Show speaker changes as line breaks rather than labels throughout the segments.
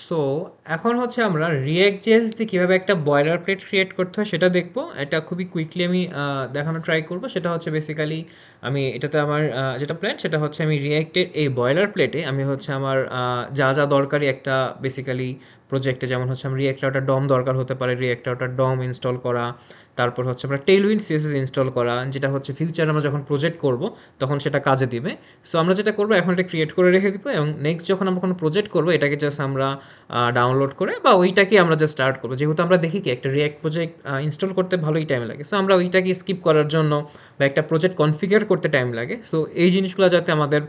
So এখন হচ্ছে আমরা রিয়েক্ট জেএস দিয়ে কীভাবে একটা বয়লার প্লেট ক্রিয়েট করতে হয় সেটা দেখবো। এটা খুবই কুইকলি আমি দেখানোর ট্রাই করব। সেটা হচ্ছে বেসিক্যালি আমি এটাতে আমার যেটা প্ল্যান সেটা হচ্ছে আমি রিয়েক্টের এই বয়লার প্লেটে আমি হচ্ছে আমার যা যা দরকারি একটা বেসিক্যালি প্রজেক্টে, যেমন হচ্ছে আমার রিয়েক্ট রাউটার ডম দরকার হতে পারে, রিয়েক্ট রাউটার ডম ইনস্টল করা, তারপর হচ্ছে আমরা টেইলউইন্ড সিএসএস ইনস্টল করা, যেটা হচ্ছে ফিউচারে আমরা যখন প্রজেক্ট করব তখন সেটা কাজে দিবে। সো আমরা যেটা করবো এখন এটা ক্রিয়েট করে রেখে দিব, এবং নেক্সট যখন আমরা কোনো প্রজেক্ট করবো এটাকে জাস্ট আমরা ডাউনলোড করে বা ওইটাকে আমরা জাস্ট স্টার্ট করবো। যেহেতু আমরা দেখি কি একটা রিয়াক্ট প্রজেক্ট ইনস্টল করতে ভালোই টাইম লাগে, সো আমরা ওইটাকে স্কিপ করার জন্য বা একটা প্রজেক্ট কনফিগার করতে টাইম লাগে, সো এই জিনিসগুলো যাতে আমাদের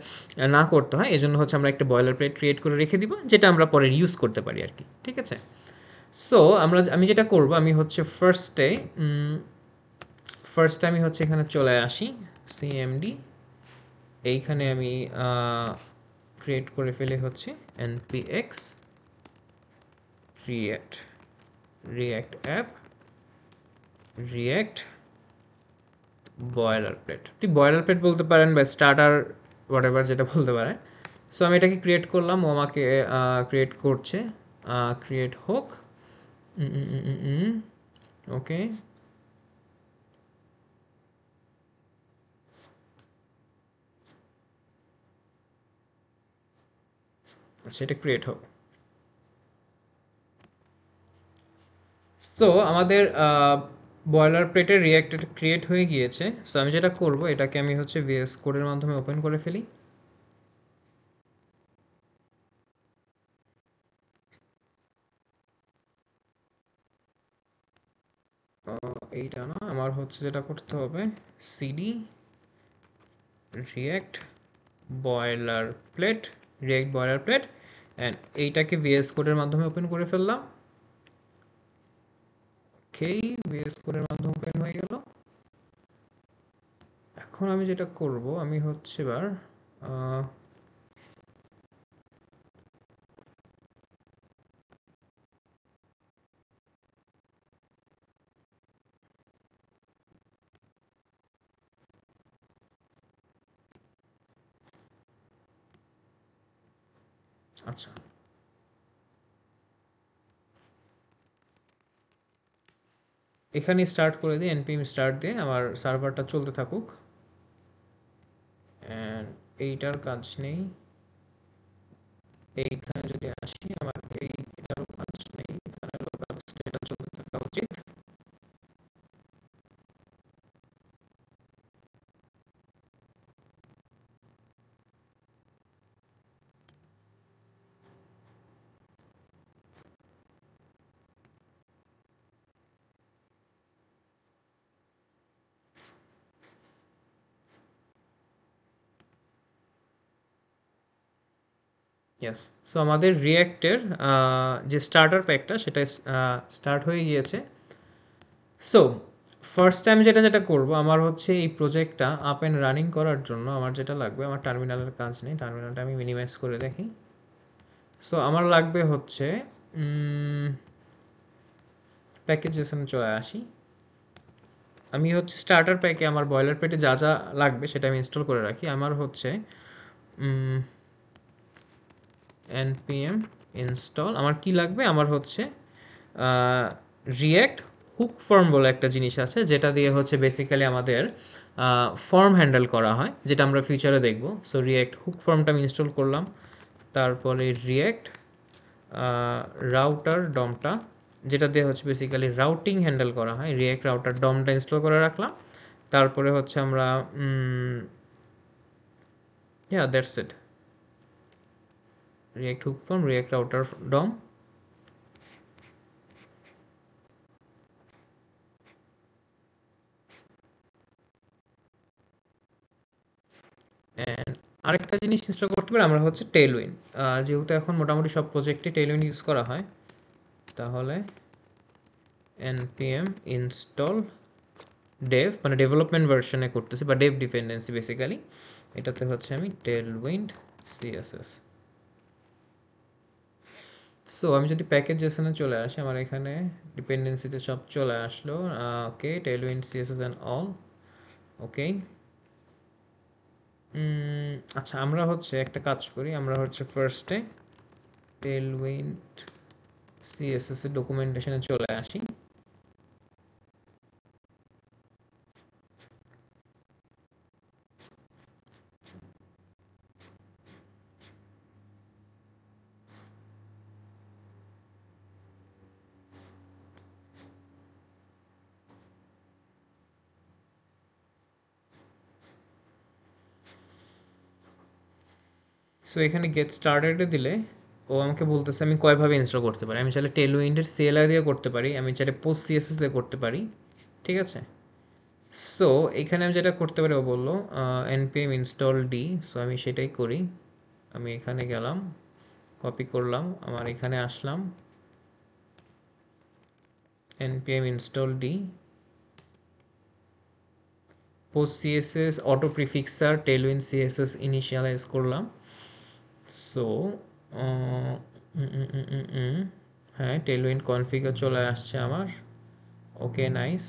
না করতে হয় এই জন্য হচ্ছে আমরা একটা বয়লার প্লেট ক্রিয়েট করে রেখে দিব, যেটা আমরা পরে ইউজ করতে পারি আর কি। ঠিক আছে। সো আমি যেটা করব আমি হচ্ছে ফার্স্টে আমি হচ্ছে এখানে চলে আসি সিএমডি, এইখানে আমি ক্রিয়েট করে ফেলে হচ্ছে npx react react app react boiler plate, ঠিক বয়লার প্লেট বলতে পারেন বা স্টার্টার হোয়াট এভার যেটা বলতে পারেন। সো আমি এটাকে ক্রিয়েট করলাম, ও আমাকে ক্রিয়েট করছে, ক্রিয়েট হোক। ওকে, আচ্ছা এটা ক্রিয়েট হোক। সো আমাদের বয়লার প্লেটের রিয়াক্ট ক্রিয়েট হয়ে গিয়েছে। সো আমি যেটা করব এটাকে আমি হচ্ছে ভিএস কোডের মাধ্যমে ওপেন করে ফেলি। এইটা না, আমার হচ্ছে যেটা করতে হবে CD react boiler plate, react boiler plate, and এইটাকে ভিএস কোডের মাধ্যমে ওপেন করে ফেললাম। ওকে, ভিএস কোডের মাধ্যমে ওপেন হয়ে গেল। এখন আমি যেটা করব আমি হচ্ছে এবার আচ্ছা এখানে স্টার্ট করে দিই, npm স্টার্ট দিয়ে আমার সার্ভারটা চলতে থাকুক। অ্যান্ড এইটার কাজ নেই, এইখানে যদি আসি আমার এইটারও কাজ নেই, এখানে লোকাল স্টেটটা চলতে থাকা উচিত। ইয়েস, সো আমাদের রিয়্যাক্টের যে স্টার্টার প্যাকটা সেটা স্টার্ট হয়ে গিয়েছে। সো ফার্স্ট টাইম যেটা করব আমার হচ্ছে এই প্রজেক্টটা আপ অ্যান্ড রানিং করার জন্য আমার যেটা লাগবে, আমার টার্মিনালের কাজ নেই, টার্মিনালটা আমি মিনিমাইজ করে দেখি। সো আমার লাগবে হচ্ছে প্যাকেজ জেসনে চলে আসি। আমি হচ্ছে স্টার্টার প্যাকে আমার বয়লার প্লেটে যা যা লাগবে সেটা আমি ইনস্টল করে রাখি। আমার হচ্ছে npm ইনস্টল, আমার কি লাগবে, আমার হচ্ছে রিয়্যাক্ট হুক ফর্ম বলে একটা জিনিস আছে, যেটা দিয়ে হচ্ছে বেসিক্যালি আমাদের ফর্ম হ্যান্ডেল করা হয়, যেটা আমরা ফিউচারে দেখব। সো রিয়্যাক্ট হুক ফর্মটা আমি ইনস্টল করলাম। তারপরে রিয়্যাক্ট রাউটার ডমটা, যেটা দিয়ে হচ্ছে বেসিক্যালি রাউটিং হ্যান্ডেল করা হয়, রিয়্যাক্ট রাউটার ডমটা ইনস্টল করে রাখলাম। তারপরে হচ্ছে আমরা that's it, React hook form, React router DOM. And আরেকটা জিনিস ইনস্টল করতে পারি আমরা হচ্ছে টেলউইন, যেহেতু এখন মোটামুটি সব প্রজেক্টে টেলউইন ইউজ করা হয়, তাহলে npm ইনস্টল ডেভ, মানে ডেভেলপমেন্ট ভার্সনে করতেছি বা ডেভ ডিপেন্ডেন্সি বেসিক্যালি, এটাতে হচ্ছে আমি টেলউইন্ড সিএসএস। সো আমি যদি প্যাকেজ জেসনে চলে আসি, আমার এখানে ডিপেন্ডেন্সিতে সব চলে আসলো। ওকে, টেলউইন্ড সিএসএস অ্যান্ড অল। ওকে, আচ্ছা আমরা হচ্ছে একটা কাজ করি, আমরা হচ্ছে ফার্স্টে টেলউইন্ড সিএসএস এর ডকুমেন্টেশনে চলে আসি। সো এখানে গেট স্টার্টেডে দিলে ও আমাকে বলতেছে আমি কয়ভাবে ইনস্টল করতে পারি। আমি চাইলে টেলউইন্ডের সিএলআই দিয়ে করতে পারি, আমি চাইলে পোস্ট সিএসএস দিয়ে করতে পারি, ঠিক আছে। সো এখানে আমি যেটা করতে পারি, ও বললো npm install d, সো আমি সেটাই করি। আমি এখানে গেলাম, কপি করলাম, আমার এখানে আসলাম, npm install d, post CSS autoprefixer Tailwind CSS initialise করলাম। সো হ্যাঁ, টেলউইন্ড কনফিগার চলে আসছে আমার। Okay, nice.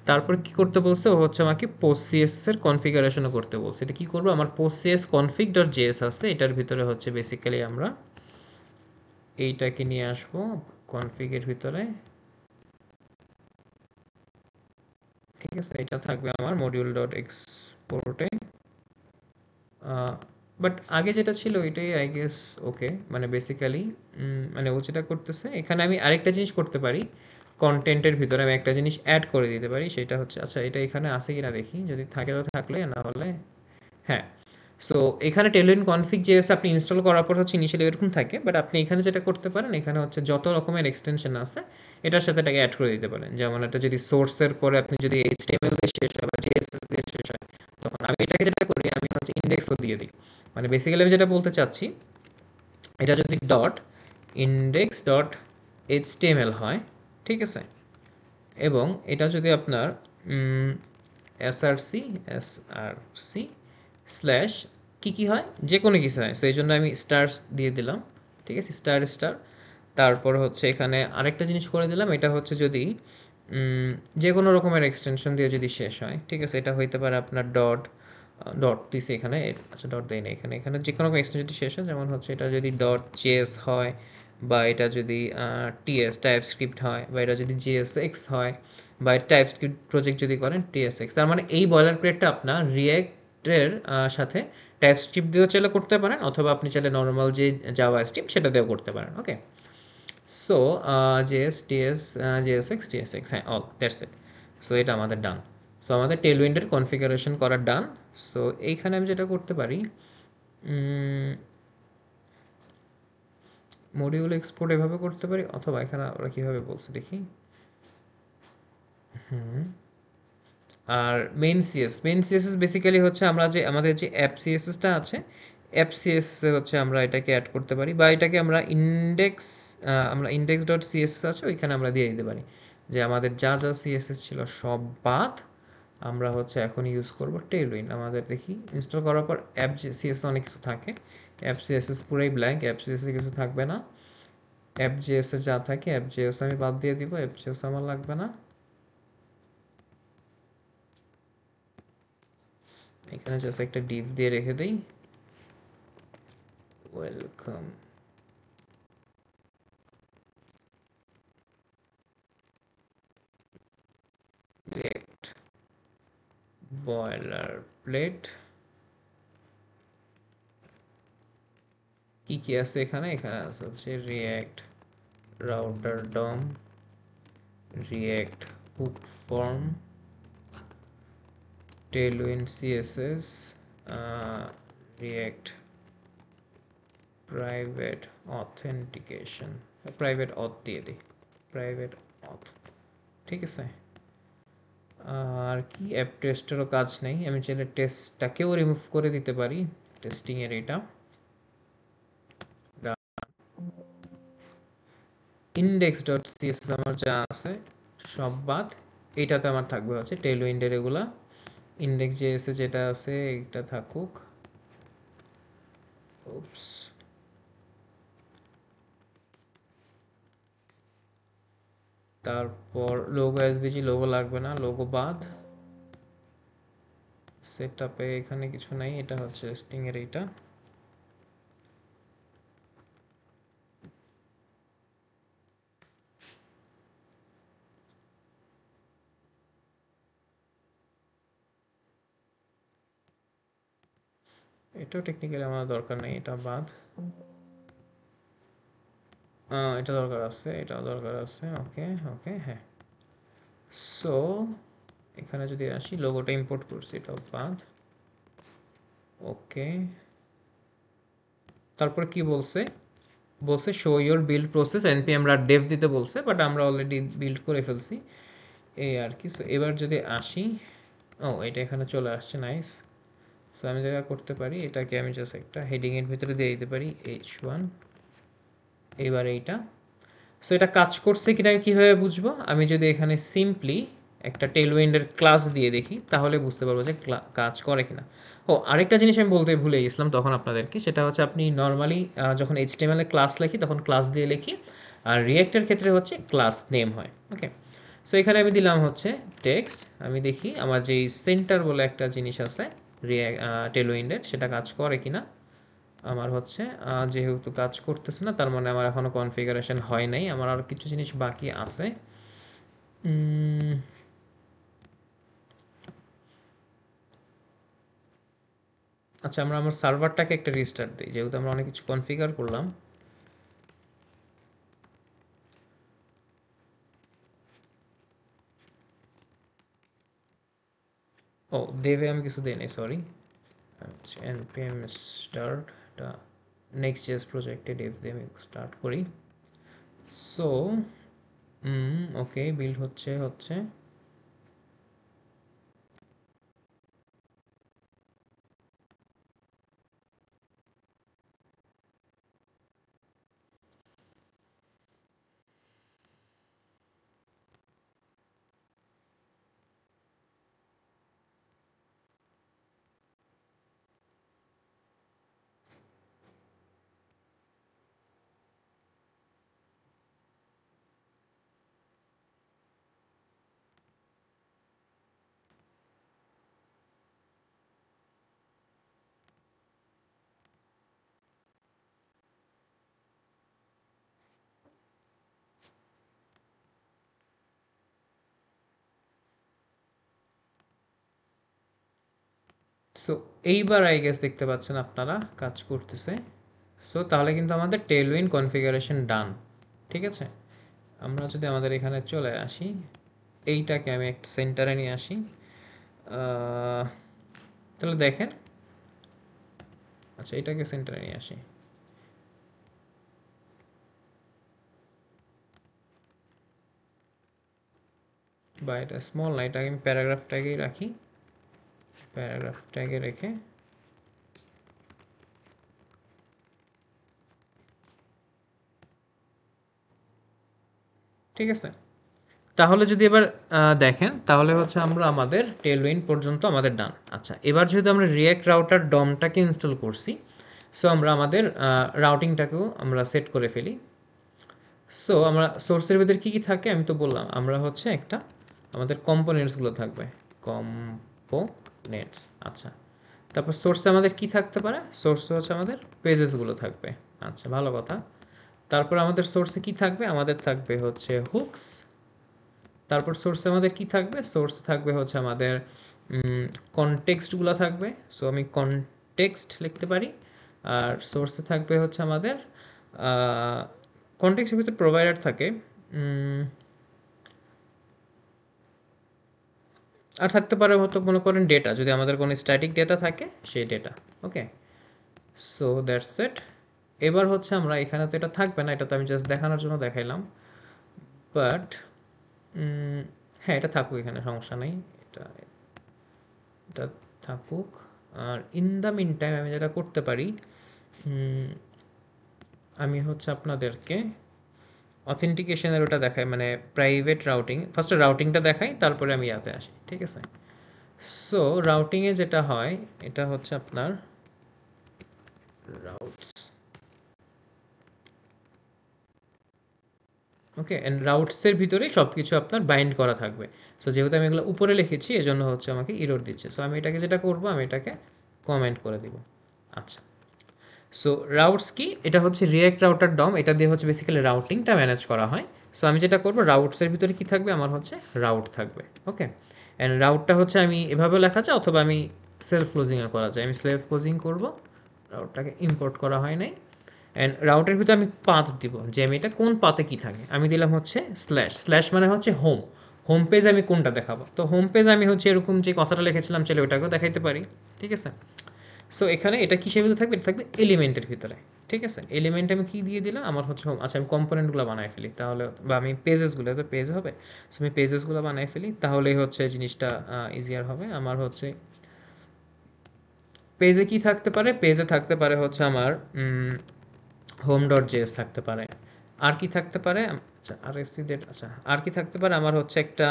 তারপর কি করতে বলছে, ও হচ্ছে আমাকে পোস্ট সিএসএস এর কনফিগারেশনও করতে বলছে। এটা কি করবো, আমার post CS config dot JS আছে, এটার ভিতরে হচ্ছে বেসিক্যালি আমরা এইটাকে নিয়ে আসবো কনফিগের ভিতরে, ঠিক আছে। এটা থাকবে আমার মডিউল ডট এক্সপোর্টে। বাট আগে যেটা ছিল এটাই আই গেস ওকে, মানে বেসিক্যালি মানে ও যেটা করতেছে এখানে আমি আরেকটা জিনিস করতে পারি। কন্টেন্টের ভিতরে আমি একটা জিনিস অ্যাড করে দিতে পারি, সেটা হচ্ছে, আচ্ছা এটা এখানে আছে কিনা দেখি, যদি থাকে তো থাকলে, না হলে হ্যাঁ। সো এখানে টেলউইন্ড কনফিগ জেএস আপনি ইনস্টল করার পর হচ্ছে ইনিশিয়ালি এরকম থাকে, বাট আপনি এখানে যেটা করতে পারেন, এখানে হচ্ছে যত রকমের এক্সটেনশন আছে এটার সাথে এটাকে অ্যাড করে দিতে পারেন। যেমন এটা যদি সোর্সের পরে আপনি যদি এইচটিএমএল দিয়ে শেষ হয় বা জেএসএস দিয়ে শেষ হয়, তখন আমি এটাকে যেটা করি, আমি হচ্ছে ইন্ডেক্সও দিয়ে দিই। মানে বেসিক্যালি আমি যেটা বলতে চাচ্ছি, এটা যদি ডট ইন্ডেক্স ডট এইচটিএমএল হয়, ঠিক আছে, এবং এটা যদি আপনার এসআরসি এসআরসি স্ল্যাশ কী হয়, যে কোনো কিছু হয়, সো এই জন্য আমি স্টার দিয়ে দিলাম, ঠিক আছে, স্টার স্টার। তারপর হচ্ছে এখানে আরেকটা জিনিস করে দিলাম, এটা হচ্ছে যদি যে কোনো রকমের এক্সটেনশন দিয়ে যদি শেষ হয়, ঠিক আছে, এটা হইতে পারে আপনার ডট ডট দিছে এখানে, আচ্ছা ডট দেয় না এখানে, এখানে যে কোনো এক্সটেনশন যদি শেষ হয়, যেমন হচ্ছে এটা যদি ডট জেএস হয়, বা এটা যদি টিএস টাইপ স্ক্রিপ্ট হয়, বা এটা যদি জিএসএক্স হয়, বা টাইপ স্ক্রিপ্ট প্রজেক্ট যদি করেন টিএসএক্স, তার মানে এই বয়লার প্লেটটা আপনার রিয়েক্টের সাথে টাইপ স্ক্রিপ্ট দিয়েও চাইলে করতে পারেন, অথবা আপনি চাইলে নর্মাল যে জাভা স্ক্রিপ্ট সেটা দিয়েও করতে পারেন। ওকে, সো জেএস টিএস জিএসএক্স টিএসএক্স, হ্যাঁ, অল দ্যাটস ইট। সো এটা আমাদের ডান। সো আমাদের টেলউইন্ডের কনফিগারেশন করার ডান। সো এইখানে আমি যেটা করতে পারি, মডিউল এক্সপোর্ট এভাবে করতে পারি, অথবা এখানে ওরা কীভাবে বলছে দেখি। হুম, আর মেইন সিএসএস বেসিক্যালি হচ্ছে আমরা যে আমাদের যে অ্যাপ সিএসএসটা আছে, অ্যাপ সিএসএস হচ্ছে আমরা এটাকে অ্যাড করতে পারি, বা এটাকে আমরা ইন্ডেক্স ডট সিএসএস আছে ওইখানে আমরা দিয়ে দিতে পারি, যে আমাদের যা যা সিএসএস ছিল সব বাদ, আমরা হচ্ছে এখন ইউজ করব টেলউইন্ড। আমাদের দেখি ইনস্টল করার পর অ্যাপ সিএসএস অনেক কিছু থাকে, অ্যাপ সিএসএস পুরাই ব্ল্যাঙ্ক, অ্যাপ সিএসএস কিছু থাকবে না। অ্যাপ জিএসএস যা থাকে অ্যাপ জিএস আমি বাদ দিয়ে দিব, অ্যাপ জিএস আমার লাগবে না। এখানে জাস্ট একটা ডিভ দিয়ে রেখে দেই, ওয়েলকাম। রিয়েক্ট বয়লার প্লেট কি কি আছে এখানে, এখানে আছে হচ্ছে React router DOM, React hook form, Tailwind CSS, React private authentication, private auth দিয়ে দিই, প্রাইভেট অথ, ঠিক আছে। আর কি, অ্যাপ টেস্টেরও কাজ নেই, আমি চাইলে টেস্টটাকেও রিমুভ করে দিতে পারি, টেস্টিং এর এটা। ইন্ডেক্স ডট সিএসএস আমার যা আছে সব বাদ, এইটাতে আমার থাকবে হচ্ছে টেলউইন্ডের এগুলা। ইন্ডেক্স জেএসএ যেটা আছে এটা থাকুক, উপস। তারপর লোগো এসভিজি, লোগো লাগবে না, লোগো বাদ। সেটআপে এখানে কিছু নাই, এটা হচ্ছে স্টিং এর এইটা। এটাও টেকনিক্যালি আমার দরকার নেই, এটা বাদ। এটা দরকার আছে, এটাও দরকার আছে। ওকে ওকে, হ্যাঁ। সো এখানে যদি আসি, লোগোটা ইম্পোর্ট করছি, এটাও বাদ। ওকে, তারপরে কি বলছে? বলছে show your build process, npm run dev দিতে বলছে, বাট আমরা অলরেডি বিল্ড করে ফেলছি এই আর কি। সো এবার যদি আসি, ও এটা এখানে চলে আসছে, নাইস। সো আমি যেটা করতে পারি, এটাকে আমি জাস্ট একটা হেডিংয়ের ভিতরে দিয়ে দিতে পারি h1। এবার এইটা, সো এটা কাজ করছে কিনা কীভাবে বুঝবো? আমি যদি এখানে সিম্পলি একটা টেলউইন্ডের ক্লাস দিয়ে দেখি, তাহলে বুঝতে পারবো যে কাজ করে কিনা। ও আরেকটা জিনিস আমি বলতে ভুলে গেছিলাম তখন আপনাদেরকে, সেটা হচ্ছে আপনি নর্মালি যখন HTML এ ক্লাস লিখি তখন ক্লাস দিয়ে লিখি, আর রিয়েক্টের ক্ষেত্রে হচ্ছে ক্লাস নেম হয়। ওকে, সো এখানে আমি দিলাম হচ্ছে টেক্সট। আমি দেখি আমার যেই সেন্টার বলে একটা জিনিস আছে টেলউইন্ডের, সেটা কাজ করে কিনা। আমার হচ্ছে যেহেতু কাজ করতেছে না, তার মানে আমার এখনও কনফিগারেশন হয় নাই, আমার আর কিছু জিনিস বাকি আছে। আচ্ছা, আমরা আমার সার্ভারটাকে একটা রিস্টার্ট দিই, যেহেতু আমরা অনেক কিছু কনফিগার করলাম। ও দেবে, আমি কিছু দিই নাই, সরি। আচ্ছা, npm স্টার্ট, এটা নেক্সট জেস প্রজেক্টে ডেভ দিয়ে আমি স্টার্ট করি। সো ওকে, বিল্ড হচ্ছে হচ্ছে। সো এইবার আই গেস দেখতে পাচ্ছেন আপনারা কাজ করতেছে। সো তাহলে কিন্তু আমাদের টেলউইন্ড কনফিগারেশন ডান। ঠিক আছে, আমরা যদি আমাদের এখানে চলে আসি, এইটাকে আমি একটা সেন্টারে নিয়ে আসি। তাহলে দেখেন, আচ্ছা এটাকে সেন্টারে নিয়ে আসি, বা এটা স্মল না, এটাকে আমি প্যারাগ্রাফ ট্যাগেই রাখি। প্যারাগ্রাফ ট্যাগে রেখে ঠিক আছে। তাহলে যদি এবার দেখেন, তাহলে হচ্ছে আমরা আমাদের টেলউইন্ড পর্যন্ত আমাদের ডান। আচ্ছা, এবার যেহেতু আমরা রিয়াক্ট রাউটার ডমটাকে ইনস্টল করছি, সো আমরা আমাদের রাউটিংটাকেও আমরা সেট করে ফেলি। সো আমরা সোর্সের ভিতরে কী কী থাকে আমি তো বললাম, আমরা হচ্ছে একটা আমাদের কম্পোনেন্টসগুলো থাকবে, কম্পোনেন্টস। আচ্ছা, তারপর সোর্সে আমাদের কি থাকতে পারে? সোর্সে হচ্ছে আমাদের পেজেসগুলো থাকবে। আচ্ছা, ভালো কথা। তারপর আমাদের সোর্সে কি থাকবে? আমাদের থাকবে হচ্ছে হুকস। তারপর সোর্সে আমাদের কি থাকবে? সোর্সে থাকবে হচ্ছে আমাদের কনটেক্সটগুলো থাকবে। সো আমি কনটেক্সট লিখতে পারি। আর সোর্সে থাকবে হচ্ছে আমাদের কনটেক্সটের ভিতরে প্রোভাইডার থাকে, আর থাকতে পারে হয়তো মনে করেন ডেটা, যদি আমাদের কোনো স্ট্যাটিক ডেটা থাকে সেই data. Okay, so that's it. এবার হচ্ছে আমরা এখানে তো এটা থাকবে না, এটা তো আমি জাস্ট দেখানোর জন্য দেখাইলাম, বাট হ্যাঁ এটা থাকুক, এখানে সমস্যা নেই, এটা এটা থাকুক। আর ইন দ্য মিন টাইম আমি যেটা করতে পারি, আমি হচ্ছে আপনাদেরকে অথেন্টিকেশনের ওটা দেখাই, মানে প্রাইভেট রাউটিং, ফার্স্টে রাউটিংটা দেখাই, তারপরে আমি ইয়াতে আসি। ঠিক আছে, সো রাউটিংয়ে যেটা হয়, এটা হচ্ছে আপনার রাউটস। ওকে, অ্যান্ড রাউটসের ভিতরেই সব কিছু আপনার বাইন্ড করা থাকবে। সো যেহেতু আমি এগুলো উপরে লিখেছি, এজন্য হচ্ছে আমাকে ইরর দিচ্ছে। সো আমি এটাকে যেটা করবো, আমি এটাকে কমেন্ট করে দিব। আচ্ছা, সো রাউটস কি? এটা হচ্ছে রিয়াক্ট রাউটার ডম, এটা দিয়ে হচ্ছে বেসিক্যালি রাউটিংটা ম্যানেজ করা হয়। সো আমি যেটা করবো, রাউটসের ভিতরে কি থাকবে? আমার হচ্ছে রাউট থাকবে। ওকে, অ্যান্ড রাউটটা হচ্ছে আমি এভাবেও লেখা যায়, অথবা আমি সেলফ ক্লোজিংয়ে করা যায়। আমি সেলফ ক্লোজিং করব, রাউটটাকে ইম্পোর্ট করা হয় নাই। অ্যান্ড রাউটের ভিতরে আমি পাথ দিব, যে আমি এটা কোন পাথে কী থাকে। আমি দিলাম হচ্ছে স্ল্যাশ, স্ল্যাশ মানে হচ্ছে হোম। হোম পেজ আমি কোনটা দেখাবো, তো হোম পেজ আমি হচ্ছে এরকম যে কথাটা লিখেছিলাম চলে ওটাকেও দেখাইতে পারি। ঠিক আছে, সো এখানে এটা কিসের ভিতরে থাকবে, এটা থাকবে এলিমেন্টের ভিতরে। ঠিক আছে, এলিমেন্ট আমি কি দিয়ে দিলাম, আমার হচ্ছে home। আচ্ছা আমি কম্পোনেন্টগুলো বানাই ফেলি তাহলে, বা আমি পেজেসগুলো, তো পেজ হবে, সো আমি পেজেসগুলো বানাই ফেলি তাহলেই হচ্ছে জিনিসটা ইজিয়ার হবে। আমার হচ্ছে পেজে কি থাকতে পারে, পেজে থাকতে পারে হচ্ছে আমার হোম ডট জেএস থাকতে পারে। আর কি থাকতে পারে, আচ্ছা আর এসি ডেট, আচ্ছা আর কি থাকতে পারে, আমার হচ্ছে একটা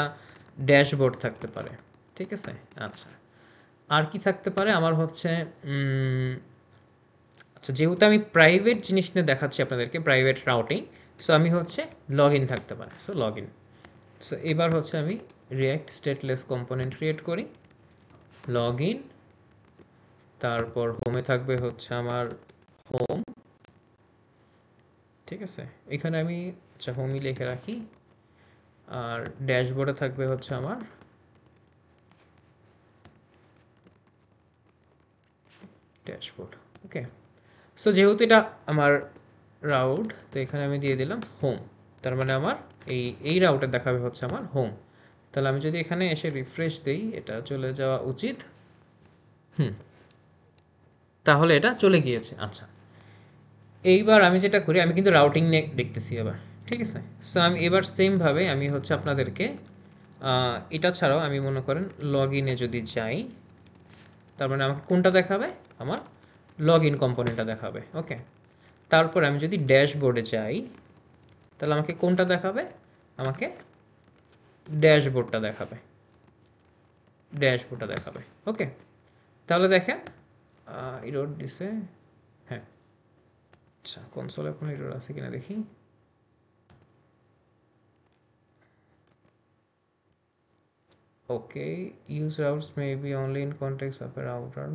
ড্যাশবোর্ড থাকতে পারে। ঠিক আছে, আচ্ছা আর কি থাকতে পারে আমার হচ্ছে আচ্ছা যেহেতু আমি প্রাইভেট জিনিস নিয়ে দেখাচ্ছি আপনাদেরকে, প্রাইভেট রাউটিং, সো আমি হচ্ছে লগ ইন থাকতে পারে, সো লগ ইন। সো এবার হচ্ছে আমি রিঅ্যাক্ট স্টেটলেস কম্পোনেন্ট ক্রিয়েট করি, লগ ইন, তারপর হোমে থাকবে হচ্ছে আমার হোম। ঠিক আছে, এখানে আমি আচ্ছা হোমই লিখে রাখি, আর ড্যাশবোর্ডে থাকবে হচ্ছে আমার ড্যাশবোর্ড। ওকে, সো যেহেতু এটা আমার রাউট, তো এখানে আমি দিয়ে দিলাম হোম, তার মানে আমার এই রাউটে দেখাবে হচ্ছে আমার হোম। তাহলে আমি যদি এখানে এসে রিফ্রেশ দেই, এটা চলে যাওয়া উচিত। হুম, তাহলে এটা চলে গিয়েছে। আচ্ছা এইবার আমি যেটা করি, আমি কিন্তু রাউটিং নিয়ে দেখতেছি এবার। ঠিক আছে, সো আমি এবার সেমভাবে আমি হচ্ছে আপনাদেরকে এটা ছাড়াও আমি মনে করেন লগ ইনে যদি যাই, তার মানে আমাকে কোনটা দেখাবে, আমার লগ ইন কম্পোনেন্টটা দেখাবে। ওকে, তারপর আমি যদি ড্যাশবোর্ডে যাই, তাহলে আমাকে কোনটা দেখাবে, আমাকে ড্যাশবোর্ডটা দেখাবে, ড্যাশবোর্ডটা দেখাবে। ওকে, তাহলে দেখেন ইরোড দিছে। হ্যাঁ, আচ্ছা কনসোলে কোনো ইরোড আছে কিনা দেখি। Okay, use routes may be only in context of a router.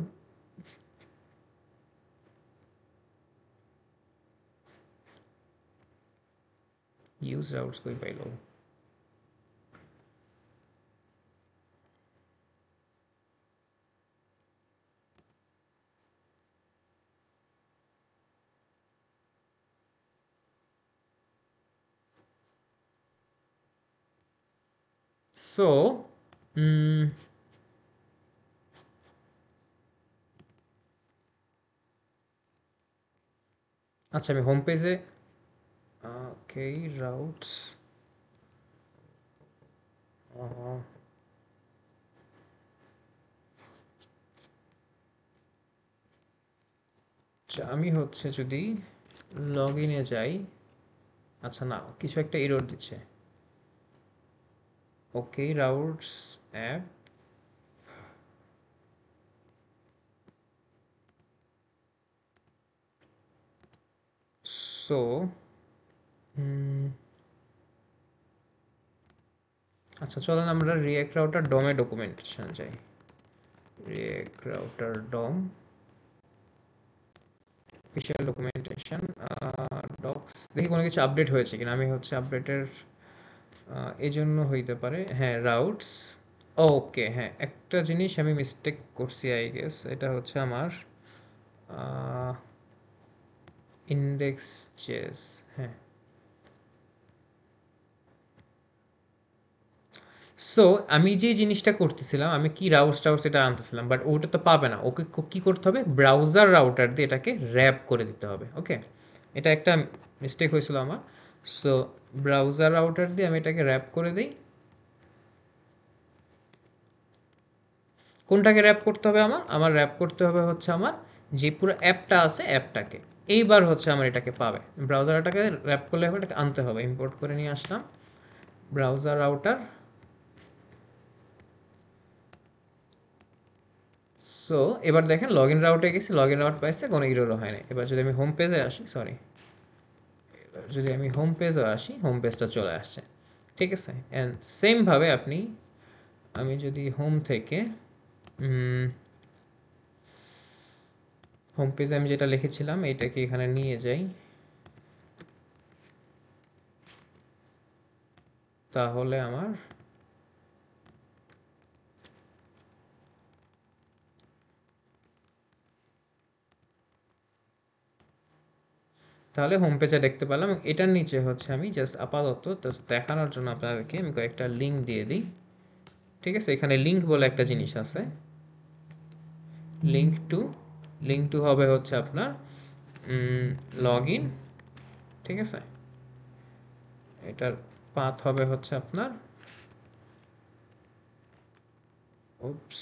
Use routes কই পাইলো। সো আচ্ছা আমি হোম পেজে, ওকে রাউটস, আচ্ছা আমি হচ্ছে যদি লগ ইনে যাই, আচ্ছা না কিছু একটা এরর দিচ্ছে। ওকে রাউটস অ্যাপ, সো আচ্ছা চলেন আমরা রিয়েক্ট রাউটার ডমে ডকুমেন্টেশন যাই। React router DOM official documentation, docs, দেখি কোনো কিছু আপডেট হয়েছে কিনা। আমি হচ্ছে আপডেটের এই জন্য হইতে পারে। হ্যাঁ রাউটস, ওকে হ্যাঁ একটা জিনিস আমি মিস্টেক করছি আই গেস, এটা হচ্ছে আমার ইন্ডেক্স চেস। হ্যাঁ, সো আমি যে জিনিসটা করতেছিলাম, আমি কি রাউস টাউস এটা আনতেছিলাম, বাট ওটা তো পাবে না। ওকে কি করতে হবে, ব্রাউজার রাউটার দিয়ে এটাকে র্যাপ করে দিতে হবে। ওকে, এটা একটা মিস্টেক হয়েছিল আমার। সো ব্রাউজার রাউটার দিয়ে আমি এটাকে র্যাপ করে দিই। কোনটাকে র্যাপ করতে হবে, আমার আমার র্যাপ করতে হবে হচ্ছে আমার যে পুরো অ্যাপটা আছে অ্যাপটাকে। এইবার হচ্ছে আমার এটাকে পাবে, ব্রাউজারটাকে র্যাপ করলে হবে, এটাকে আনতে হবে, ইম্পোর্ট করে নিয়ে আসলাম ব্রাউজার রাউটার। সো এবার দেখেন লগ ইন রাউটে গেছি, লগ ইন রাউট পাইছে, কোনো ইরোরও হয় না। এবার যদি আমি হোম পেজে আসি, সরি, যদি আমি হোম পেজে আসি, হোম পেজটা চলে আসছে। ঠিক আছে, অ্যান্ড সেমভাবে আপনি, আমি যদি হোম থেকে হোম পেজে আমি যেটা লিখেছিলাম এইটাকে এখানে নিয়ে যাই, তাহলে আমার তাহলে হোম পেজে দেখতে পেলাম। এটার নিচে হচ্ছে আমি জাস্ট আপাতত জাস্ট দেখানোর জন্য আপনাদেরকে আমি কয়েকটা লিঙ্ক দিয়ে দিই। ঠিক আছে, এখানে লিঙ্ক বলে একটা জিনিস আছে, লিঙ্ক টু। লিঙ্ক টু হবে হচ্ছে আপনার লগ ইন। ঠিক আছে, এটার পাথ হবে হচ্ছে আপনার উপস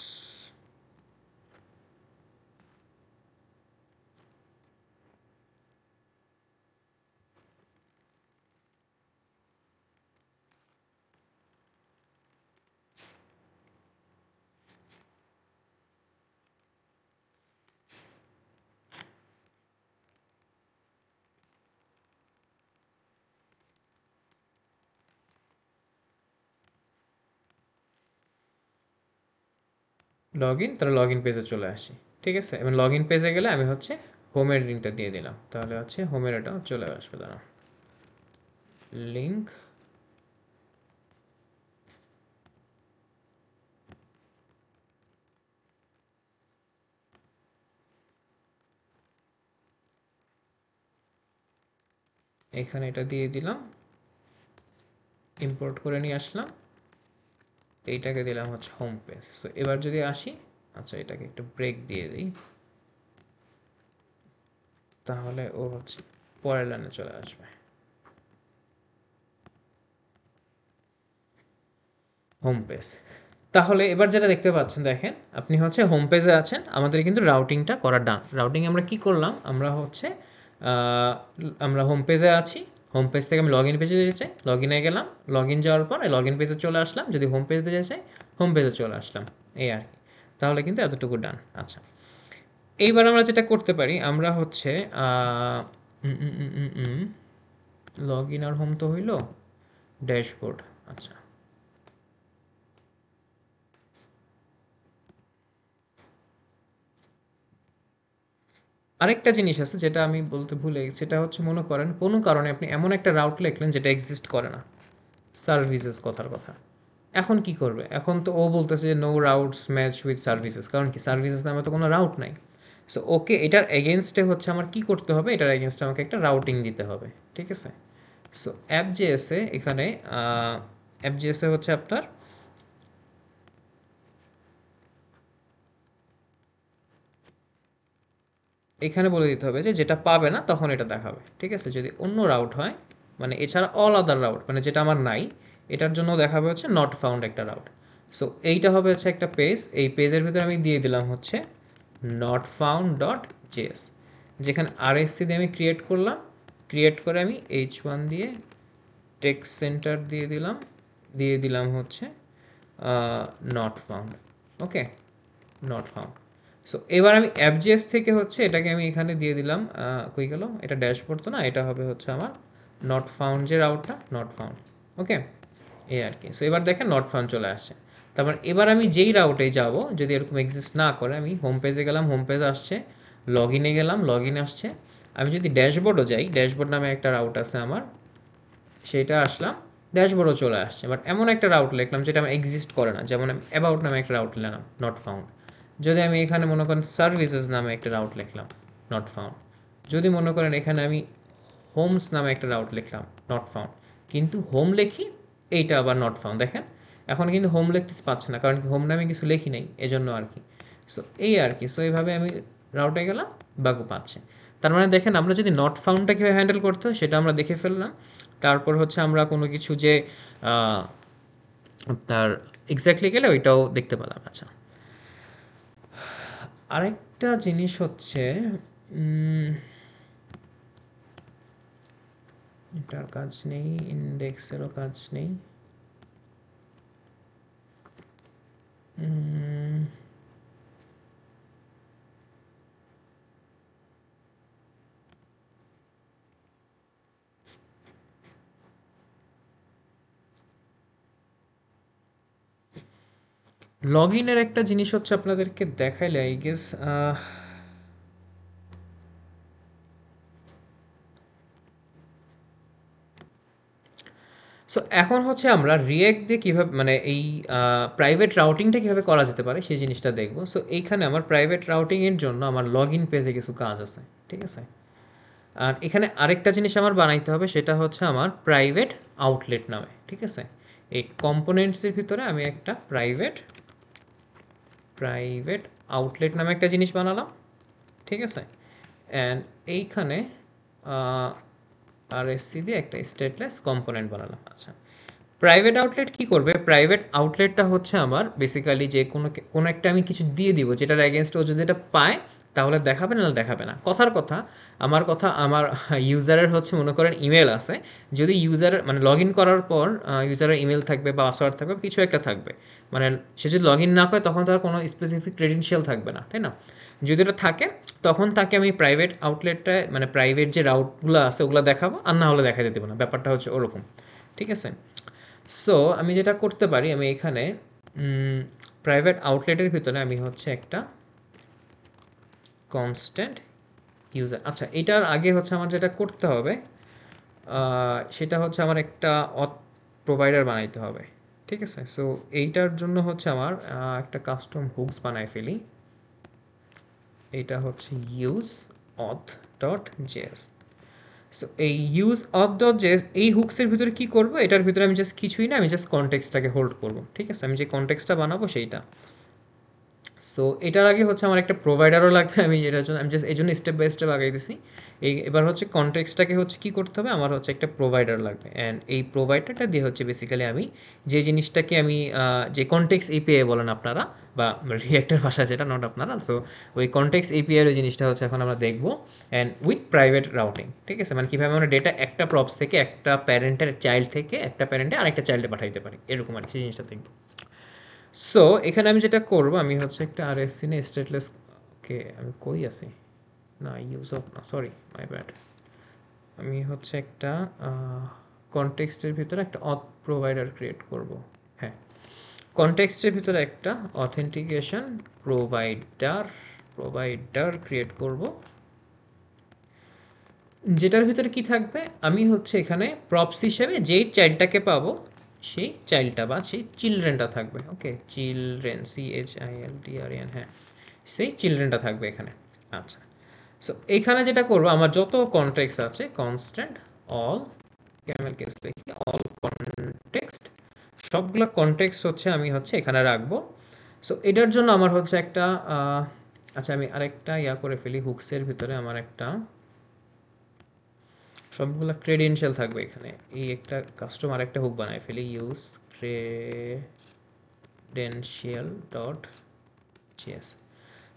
লগ ইন। তাহলে লগ ইন পেজে চলে আসি। ঠিক আছে, এবং লগ ইন পেজে গেলে আমি হচ্ছে হোমের লিঙ্কটা দিয়ে দিলাম, তাহলে হচ্ছে হোমের এটা চলে আসবে। দাঁড়া, লিঙ্ক, এখানে এটা দিয়ে দিলাম, ইম্পোর্ট করে নিয়ে আসলাম, এইটাকে দিলাম হচ্ছে হোম পেজ। তো এবার যদি আসি, আচ্ছা এটাকে একটু ব্রেক দিয়ে দিই, তাহলে ও হচ্ছে পরের লাইনে চলে আসবে। Home page. তাহলে এবার যেটা দেখতে পাচ্ছেন, দেখেন আপনি হচ্ছে হোম পেজে আছেন, আমাদের কিন্তু রাউটিংটা করা ডান। রাউটিং আমরা কি করলাম, আমরা হচ্ছে আমরা হোম পেজে আছি, হোম পেজ থেকে আমি লগ ইন পেজে যেতে চাই, লগ ইনে গেলাম, লগ ইন যাওয়ার পর লগ ইন পেজে চলে আসলাম, যদি হোম পেজে যেতে চাই হোম পেজে চলে আসলাম, এই আর কি। তাহলে কিন্তু এতটুকু ডান। আচ্ছা, এইবার আমরা যেটা করতে পারি, আমরা হচ্ছে লগ ইন আর হোম তো হইল, ড্যাশবোর্ড। আচ্ছা, আরেকটা জিনিস আছে যেটা আমি বলতে ভুলে গেছি, সেটা হচ্ছে মনে করেন কোনো কারণে আপনি এমন একটা রাউট লিখলেন যেটা এক্সিস্ট করে না, সার্ভিসেস কথার কথা। এখন কি করবে? এখন তো ও বলতেছে যে no routes match with services, কারণ কি সার্ভিসেস নামে তো কোনো রাউট নাই। সো ওকে, এটার এগেনস্টে হচ্ছে আমার কি করতে হবে, এটার এগেনস্টে আমাকে একটা রাউটিং দিতে হবে। ঠিক আছে, সো অ্যাপ জেএসে এখানে অ্যাপ জেএসে হচ্ছে আপনার এখানে বলে দিতে হবে যে যেটা পাবে না তখন এটা দেখাবে। ঠিক আছে, যদি অন্য রাউট হয়, মানে এছাড়া অল আদার রাউট, মানে যেটা আমার নাই, এটার জন্য দেখাবে হচ্ছে নট ফাউন্ড একটা রাউট। সো এইটা হবে হচ্ছে একটা পেজ, এই পেজের ভিতরে আমি দিয়ে দিলাম হচ্ছে নট ফাউন্ড ডট জেএস, যেখানে আরএসসি দিয়ে আমি ক্রিয়েট করলাম, ক্রিয়েট করে আমি H1 দিয়ে টেক্সট সেন্টার দিয়ে দিলাম, দিয়ে দিলাম হচ্ছে not found. Okay, not found. So এবার আমি অ্যাপজেস থেকে হচ্ছে এটাকে আমি এখানে দিয়ে দিলাম, কই গেল এটা, ড্যাশবোর্ড তো না, এটা হবে হচ্ছে আমার নট ফাউন্ড যে রাউটটা, নট ফাউন্ড। ওকে, এই আর কি। সো এবার দেখেন নট ফাউন্ড চলে আসছে। তারপর এবার আমি যেই রাউটে যাব, যদি এরকম এক্সিস্ট না করে, আমি হোম পেজে গেলাম, হোম পেজ আসছে, লগ ইনে গেলাম, লগ ইন আসছে, আমি যদি ড্যাশবোর্ডও যাই, ড্যাশবোর্ড নামে একটা রাউট আছে আমার, সেইটা আসলাম, ড্যাশবোর্ডও চলে আসছে। বাট এমন একটা রাউট লিখলাম যেটা আমার এক্সিস্ট করে না, যেমন আমি অ্যাবাউট নামে একটা রাউট লিখলাম, নট ফাউন্ড। যদি আমি এখানে মনে করেন সার্ভিসেস নামে একটা রাউট লিখলাম, নট ফাউন্ড। যদি মনে করেন এখানে আমি হোমস নামে একটা রাউট লিখলাম, নট ফাউন্ড। কিন্তু হোম লিখি, এইটা আবার নট ফাউন্ড। দেখেন এখন কিন্তু হোম লিখতে পাচ্ছে না, কারণ কি হোম নামে কিছু লিখি নাই, এজন্য আর কি। সো এই আর কি। সো এইভাবে আমি রাউটে গেলাম, বাগু পাচ্ছে। তার মানে দেখেন আমরা যদি নট ফাউন্ডটা কীভাবে হ্যান্ডেল করতে হয় সেটা আমরা দেখে ফেললাম। তারপর হচ্ছে আমরা কোনো কিছু যে আহ, তার এক্স্যাক্টলি গেলে ওইটাও দেখতে পেলাম। আচ্ছা, আরেকটা জিনিস হচ্ছে উম, এটার কাজ নেই, ইন্ডেক্সেরও কাজ নেই। লগ ইনের একটা জিনিস হচ্ছে আপনাদেরকে দেখাইলে আই গেস, সো এখন হচ্ছে আমরা রিয়েক্ট দিয়ে কীভাবে, মানে এই প্রাইভেট রাউটিংটা কীভাবে করা যেতে পারে সেই জিনিসটা দেখব। সো এইখানে আমার প্রাইভেট রাউটিংয়ের জন্য আমার লগ ইন পেজে কিছু কাজ আছে। ঠিক আছে, আর এখানে আরেকটা জিনিস আমার বানাইতে হবে, সেটা হচ্ছে আমার প্রাইভেট আউটলেট নামে, ঠিক আছে? এই কম্পোনেন্টসের ভিতরে আমি একটা প্রাইভেট প্রাইভেট আউটলেট নামে একটা জিনিস বানালাম, ঠিক আছে? অ্যান্ড এইখানে আরএসসি দিয়ে একটা স্টেটলেস কম্পোনেন্ট বানালাম। আচ্ছা, প্রাইভেট আউটলেট কি করবে? প্রাইভেট আউটলেটটা হচ্ছে আমার বেসিক্যালি যে কোনো একটা আমি কিছু দিয়ে দিব, যেটার এগেনস্ট ও যদি এটা পায় তাহলে দেখাবে, না দেখাবে না। কথার কথা, আমার ইউজারের হচ্ছে মনে করেন ইমেল আছে, যদি ইউজার মানে লগ ইন করার পর ইউজারের ইমেল থাকবে বা পাসওয়ার্ড থাকবে, কিছু একটা থাকবে, মানে সে যদি লগ ইন না করে তখন তার কোনো স্পেসিফিক ক্রেডেনশিয়াল থাকবে না, তাই না? যদি এটা থাকে তখন তাকে আমি প্রাইভেট আউটলেটটায় মানে প্রাইভেট যে রাউটগুলো আছে ওগুলো দেখাবো, আর না হলে দেখাতে দেবো না। ব্যাপারটা হচ্ছে ওরকম, ঠিক আছে? সো আমি যেটা করতে পারি, আমি এখানে প্রাইভেট আউটলেটের ভিতরে আমি হচ্ছে একটা কনস্ট্যান্ট ইউজার, আচ্ছা এটার আগে হচ্ছে আমার যেটা করতে হবে সেটা হচ্ছে আমার একটা অথ প্রোভাইডার বানাইতে হবে, ঠিক আছে? সো এইটার জন্য হচ্ছে আমার একটা কাস্টম হুকস বানায় ফেলি। এটা হচ্ছে ইউজ অথ ডট জেএস। সো এই ইউজ অথ ডট জেএস এই হুকসের ভিতরে কি করব? এটার ভিতরে আমি জাস্ট কিছুই না, আমি জাস্ট কনটেক্সটটাকে হোল্ড করব, ঠিক আছে? আমি যে কনটেক্সটটা বানাবো সেইটা। সো এটার আগে হচ্ছে আমার একটা প্রোভাইডারও লাগবে, আমি এটার জন্য আমি জাস্ট এই জন্য স্টেপ বাই স্টেপ আগাইতেছি। এবার হচ্ছে কনটেক্সটটাকে হচ্ছে কি করতে হবে, আমার হচ্ছে একটা প্রোভাইডার লাগবে, অ্যান্ড এই প্রোভাইডারটা দিয়ে হচ্ছে বেসিক্যালি আমি যে জিনিসটাকে আমি যে কনটেক্সট এপিআই বলেন আপনারা, বা রিঅ্যাক্টের ভাষা যেটা, নট আপনারা। সো ওই কনটেক্সট এপিআই এর জিনিসটা হচ্ছে এখন আমরা দেখবো, অ্যান্ড উইথ প্রাইভেট রাউটিং, ঠিক আছে? মানে কীভাবে আমরা ডেটা একটা প্রপস থেকে, একটা প্যারেন্টের চাইল্ড থেকে একটা প্যারেন্টে আরেকটা চাইল্ডে পাঠাইতে পারি, এরকম আর কি সেই জিনিসটা দেখবো। সো এখানে আমি যেটা করব, আমি হচ্ছে একটা আরএসসি না স্টেটলেস, ওকে আমি কই আছি, না ইউজ অফ না, সরি মাই ব্যাড। আমি হচ্ছে একটা কনটেক্সটের ভিতরে একটা অথ প্রোভাইডার ক্রিয়েট করব। হ্যাঁ, কনটেক্সটের ভিতরে একটা অথেন্টিকেশন প্রোভাইডার প্রোভাইডার ক্রিয়েট করব, যেটার ভিতরে কি থাকবে, আমি হচ্ছে এখানে প্রপস হিসেবে যেই চাইল্ডটাকে পাবো সেই চাইল্ডটা বা সেই চিলড্রেনটা থাকবে। ওকে, চিলড্রেন, CHILDREN, হ্যাঁ সেই চিলড্রেনটা থাকবে এখানে। আচ্ছা, সো এইখানে যেটা করবো, আমার যত কনটেক্সট আছে কনস্ট্যান্ট অল, ক্যামেল কেস দেখি, অল কনটেক্সট, সবগুলো কনটেক্সট হচ্ছে আমি হচ্ছে এখানে রাখবো। সো এটার জন্য আমার হচ্ছে একটা আচ্ছা আমি আরেকটা করে ফেলি, হুকসের ভিতরে আমার একটা সবগুলো ক্রেডেনশিয়াল থাকবে এখানে। এই একটা কাস্টমার একটা হুক বানায় ফেলি, use credential dot GS.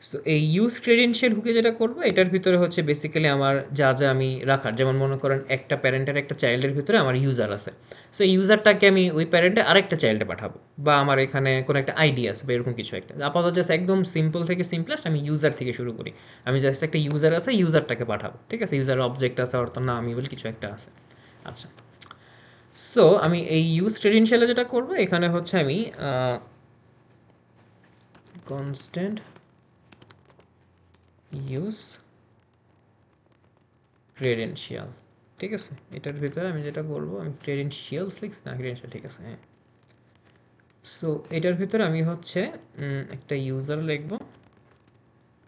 So এই ইউজ ক্রেডেনশিয়াল হুকে যেটা করবো, এটার ভিতরে হচ্ছে বেসিক্যালি আমার যা যা আমি রাখার, যেমন মনে করেন একটা প্যারেন্টের একটা চাইল্ডের ভিতরে আমার ইউজার আছে, সো এই ইউজারটাকে আমি ওই প্যারেন্টে আরেকটা চাইল্ডে পাঠাবো, বা আমার এখানে কোনো একটা আইডি আছে বা এরকম কিছু একটা। আপাতত জাস্ট একদম সিম্পল থেকে সিম্পলেস্ট আমি ইউজার থেকে শুরু করি। আমি জাস্ট একটা ইউজার আছে, ইউজারটাকে পাঠাবো, ঠিক আছে? ইউজার অবজেক্ট আছে, অর্থ না আমি বলি কিছু একটা আছে। আচ্ছা, সো আমি এই ইউজ ক্রেডেনশিয়ালে যেটা করবো, এখানে হচ্ছে আমি কনস্ট্যান্ট ইউজ ক্রেডেনশিয়াল, ঠিক আছে? এটার ভিতরে আমি যেটা করবো, আমি ক্রেডেনশিয়ালস লিখছি না, ক্রেডেনশিয়াল, ঠিক আছে, হ্যাঁ। সো এটার ভিতরে আমি হচ্ছে একটা ইউজার লিখবো।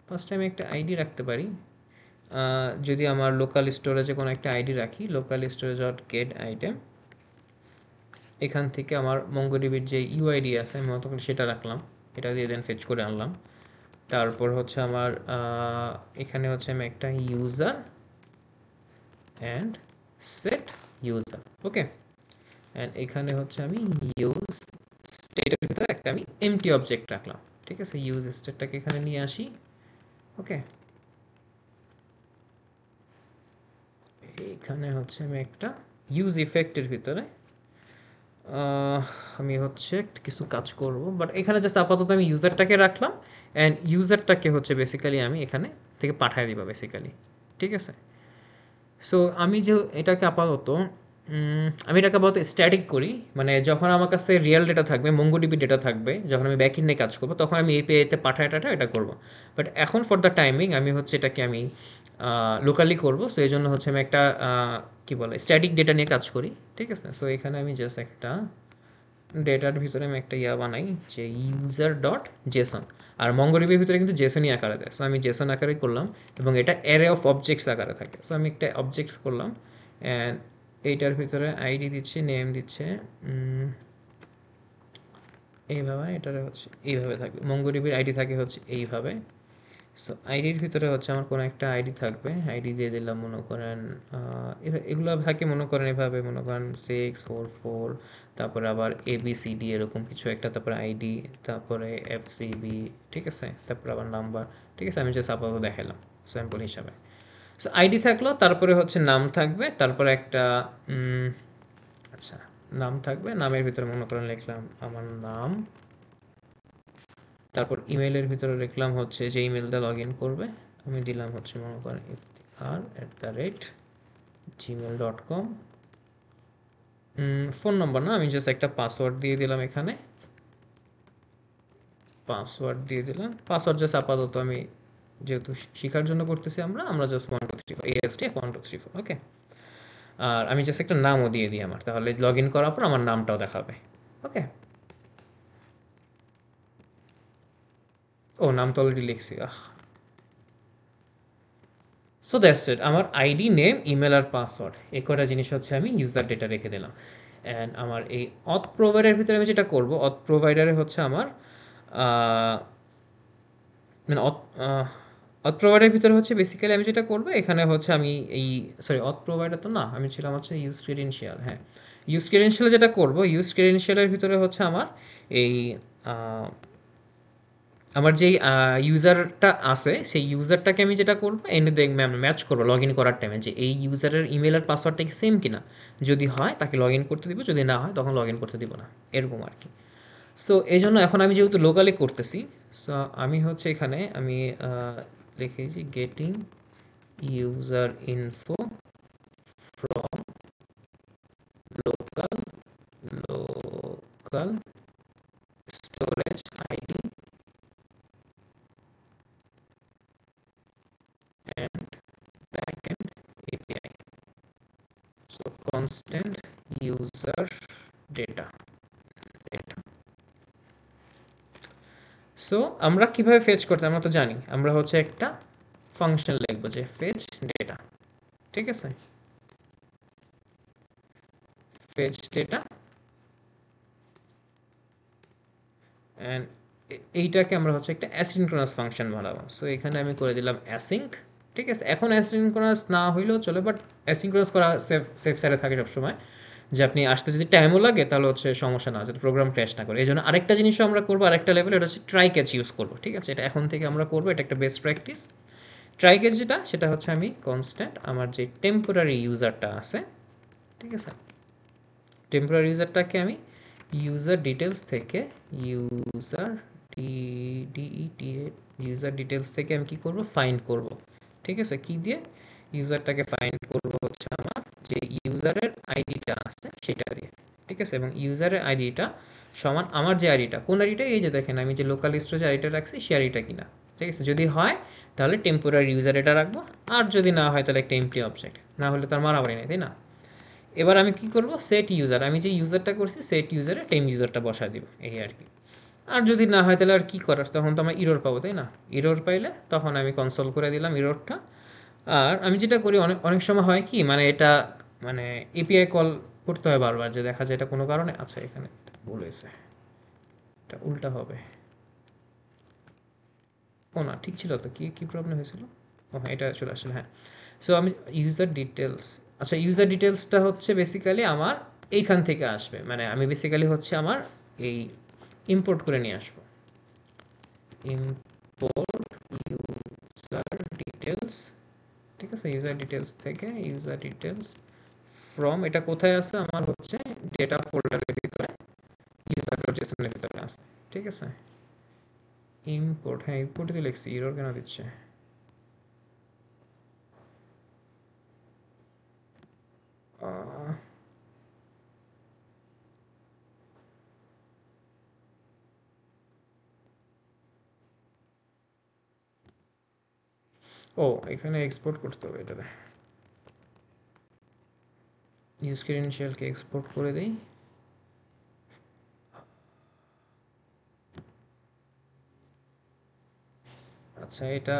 ফার্স্ট আমি একটা আইডি রাখতে পারি, যদি আমার লোকাল স্টোরেজে কোনো একটা আইডি রাখি, local storage dot gate item, এখান থেকে আমার মঙ্গোডিবির যে ইউআইডি আছে আমি মতো করে সেটা রাখলাম, এটা দিয়ে দেন ফেচ করে আনলাম। তারপর হচ্ছে আমার এখানে হচ্ছে আমি একটা user and set user, okay. And এখানে হচ্ছে আমি ইউজ স্টেটের ভিতরে একটা আমি এমটি অবজেক্ট রাখলাম, ঠিক আছে? ইউজ স্টেটটাকে এখানে নিয়ে আসি, ওকে। এখানে হচ্ছে আমি একটা ইউজ ইফেক্টের ভিতরে আমি হচ্ছে কিছু কাজ করব, বাট এখানে জাস্ট আপাতত আমি ইউজারটাকে রাখলাম, অ্যান্ড ইউজারটাকে হচ্ছে বেসিক্যালি আমি এখানে থেকে পাঠিয়ে দিবা বেসিক্যালি, ঠিক আছে? সো আমি যে এটাকে আপাতত আমি এটাকে আপাতত স্ট্যাটিক করি, মানে যখন আমার কাছে রিয়েল ডেটা থাকবে, মঙ্গোডিবি ডেটা থাকবে, যখন আমি ব্যাক এন্ডে কাজ করবো তখন আমি এপিআইতে পাঠায় এটা করবো। বাট এখন ফর দ্য টাইমিং আমি হচ্ছে এটাকে আমি লোকালি করবো। সো এই জন্য হচ্ছে আমি একটা কী বলে স্ট্যাটিক ডেটা নিয়ে কাজ করি, ঠিক আছে? সো এখানে আমি জাস্ট একটা ডেটার ভিতরে আমি একটা বানাই যে ইউজার ডট জেসন, আর মঙ্গোডিবির ভিতরে কিন্তু জেসনই আকারে দেয়, সো আমি জেসন আকারে করলাম এবং এটা অ্যারে অফ অবজেক্টস আকারে থাকে, সো আমি একটা অবজেক্টস করলাম অ্যান্ড এইটার ভিতরে আইডি দিচ্ছে, নেম দিচ্ছে, এইভাবে এটারে হচ্ছে এইভাবে থাকবে, মঙ্গোডিবির আইডি থাকে হচ্ছে এইভাবে। সো আইডির ভিতরে হচ্ছে আমার কোনো একটা আইডি থাকবে, আইডি দিয়ে দিলাম মনে করেন এগুলো থাকে মনে করেন এভাবে, মনে করেন 644, তারপরে আবার ABCD এরকম কিছু একটা, তারপরে আইডি, তারপরে FCB, ঠিক আছে, তারপরে আবার নাম্বার, ঠিক আছে, আমি জাস্ট আপাতত দেখালাম স্যাম্পল হিসাবে। সো আইডি থাকলো, তারপরে হচ্ছে নাম থাকবে, তারপরে একটা আচ্ছা নাম থাকবে, নামের ভিতরে মনে করেন লিখলাম আমার নাম, তারপর ইমেলের ভিতরে লিখলাম হচ্ছে যে ইমেলটা লগ ইন করবে, আমি দিলাম হচ্ছে মনে করেন iftikhar@gmail.com। ফোন নম্বর না, আমি জাস্ট একটা পাসওয়ার্ড দিয়ে দিলাম এখানে, পাসওয়ার্ড দিয়ে দিলাম, পাসওয়ার্ড জাস্ট আপাতত আমি যেহেতু শেখার জন্য করতেছি, আমরা জাস্ট 1234 AST 1234, ওকে। আর আমি জাস্ট একটা নামও দিয়ে দিই আমার, তাহলে লগ ইন করার পর আমার নামটাও দেখাবে, ওকে। ও নাম তো অলরেডি লিখছি, সো দ্যাটস ইট, আমার আইডি, নেম, ইমেল আর পাসওয়ার্ড, এই কটা জিনিস হচ্ছে আমি ইউজার ডেটা রেখে দিলাম। অ্যান্ড আমার এই অথ প্রোভাইডারের ভিতরে আমি যেটা করব, অথ প্রোভাইডারে হচ্ছে আমার মানে অথ প্রোভাইডারের ভিতরে হচ্ছে বেসিক্যালি আমি যেটা করবো এখানে হচ্ছে আমি এই সরি অথ প্রোভাইডার তো না, আমি ছিলাম হচ্ছে ইউজ ক্রেডেনশিয়াল, হ্যাঁ ইউজ ক্রেডেনশিয়াল যেটা করবো, ইউজ ক্রেডেনশিয়ালের ভিতরে হচ্ছে আমার এই আমার যেই ইউজারটা আছে সেই ইউজারটাকে আমি যেটা করবো এনে দেখবে আমি ম্যাচ করবো লগ ইন করার টাইমে যে এই ইউজারের ইমেল আর পাসওয়ার্ডটা কি সেম কিনা, যদি হয় তাকে লগ ইন করতে দিব, যদি না হয় তখন লগ ইন করতে দিব না, এরকম আর কি। সো এই জন্য এখন আমি যেহেতু লোকালি করতেছি, সো আমি হচ্ছে এখানে আমি লিখেছি getting user info from local local storage ID and backend API, so constant user data data. So আমরা কিভাবে ফেচ করতে, আমরা তো জানি আমরা হচ্ছে একটা ফাংশন লিখবো যে ফেচ ডেটা, ঠিক আছে, ফেচ ডেটা অ্যান্ড এইটাকে আমরা হচ্ছে একটা অ্যাসিনক্রোনাস ফাংশন বানাবো। সো এখানে আমি করে দিলাম অ্যাসিঙ্ক, ঠিক আছে, এখন অ্যাসিনক্রোনাস না হইলেও চলে, বাট অ্যাসিনক্রোনাস করা সেফ সেফ সাইডে থাকে সবসময়, যে আপনি আসতে যদি টাইমও লাগে তাহলে হচ্ছে সমস্যা না, যাতে প্রোগ্রাম ক্র্যাশ না করে। এই জন্য আরেকটা জিনিসও আমরা করবো, আরেকটা লেভেল, এটা হচ্ছে ট্রাই ক্যাচ ইউজ করবো, ঠিক আছে, এটা এখন থেকে আমরা করবো, এটা একটা বেস্ট প্র্যাকটিস। ট্রাই ক্যাচ যেটা সেটা হচ্ছে আমি কনস্ট্যান্ট আমার যে টেম্পোরারি ইউজারটা আছে, ঠিক আছে, টেম্পোরারি ইউজারটাকে আমি ইউজার ডিটেলস থেকে ইউজার ইউজার ডিটেলস থেকে আমি কি করব, ফাইন্ড করব, ঠিক আছে, কি দিয়ে ইউজারটাকে ফাইন্ড করব হচ্ছে আমার যে ইউজারের আইডিটা আছে সেটা দিয়ে, ঠিক আছে, এবং ইউজারের আইডিটা সমান আমার যে আইডিটা, কোন আইডিটা, এই যে দেখেন আমি যে লোকাল স্টোরেজ আইডিটা রাখছি সেই আইডিটা কিনা, ঠিক আছে, যদি হয় তাহলে টেম্পোরারি ইউজার এটা রাখবো, আর যদি না হয় তাহলে একটা এমপ্টি অবজেক্ট, না হলে তার মারামারি নেই, তাই না। এবার আমি কি করব, সেট ইউজার, আমি যে ইউজারটা করছি সেট ইউজারে টেম ইউজারটা বসায় দিব, এই আর কি। আর যদি না হয় তাহলে আর কি করার, তখন তো আমরা ইরর পাবো, তাই না, ইরর পাইলে তখন আমি কনসোল করে দিলাম ইররটা। আর আমি যেটা করি অনেক অনেক সময় হয় কি, মানে এটা মানে এপিআই কল করতে হয় বারবার, যে দেখা যায় এটা কোনো কারণে, আচ্ছা এখানে ভুল হয়েছে, এটা উল্টা হবে, ও না ঠিক ছিল তো, কি কি প্রবলেম হয়েছিল, ও হ্যাঁ এটা চলে আসলে, হ্যাঁ। সো আমি ইউজার ডিটেলস, আচ্ছা ইউজার ডিটেলসটা হচ্ছে বেসিক্যালি আমার এইখান থেকে আসবে, মানে আমি বেসিক্যালি হচ্ছে আমার এই ইম্পোর্ট করে নিয়ে আসবো, ইম্পোর্ট ইউজার ডিটেলস, ঠিক আছে, ইউজার ডিটেলস থেকে ইউজার ডিটেলস ফ্রম, এটা কোথায় আছে আমার হচ্ছে ডেটা ফোল্ডারের ভিতরে, ইউজার ডট জেসনের ভিতরে আছে, ঠিক আছে, ইম্পোর্ট, হ্যাঁ ইম্পোর্টে তো লিখছি, এরর কেন দিচ্ছে, আহ, ও এখানে এক্সপোর্ট করতে হবে এটা, ইউজ ক্রেডেনশিয়ালকে এক্সপোর্ট করে দেই, আচ্ছা, এটা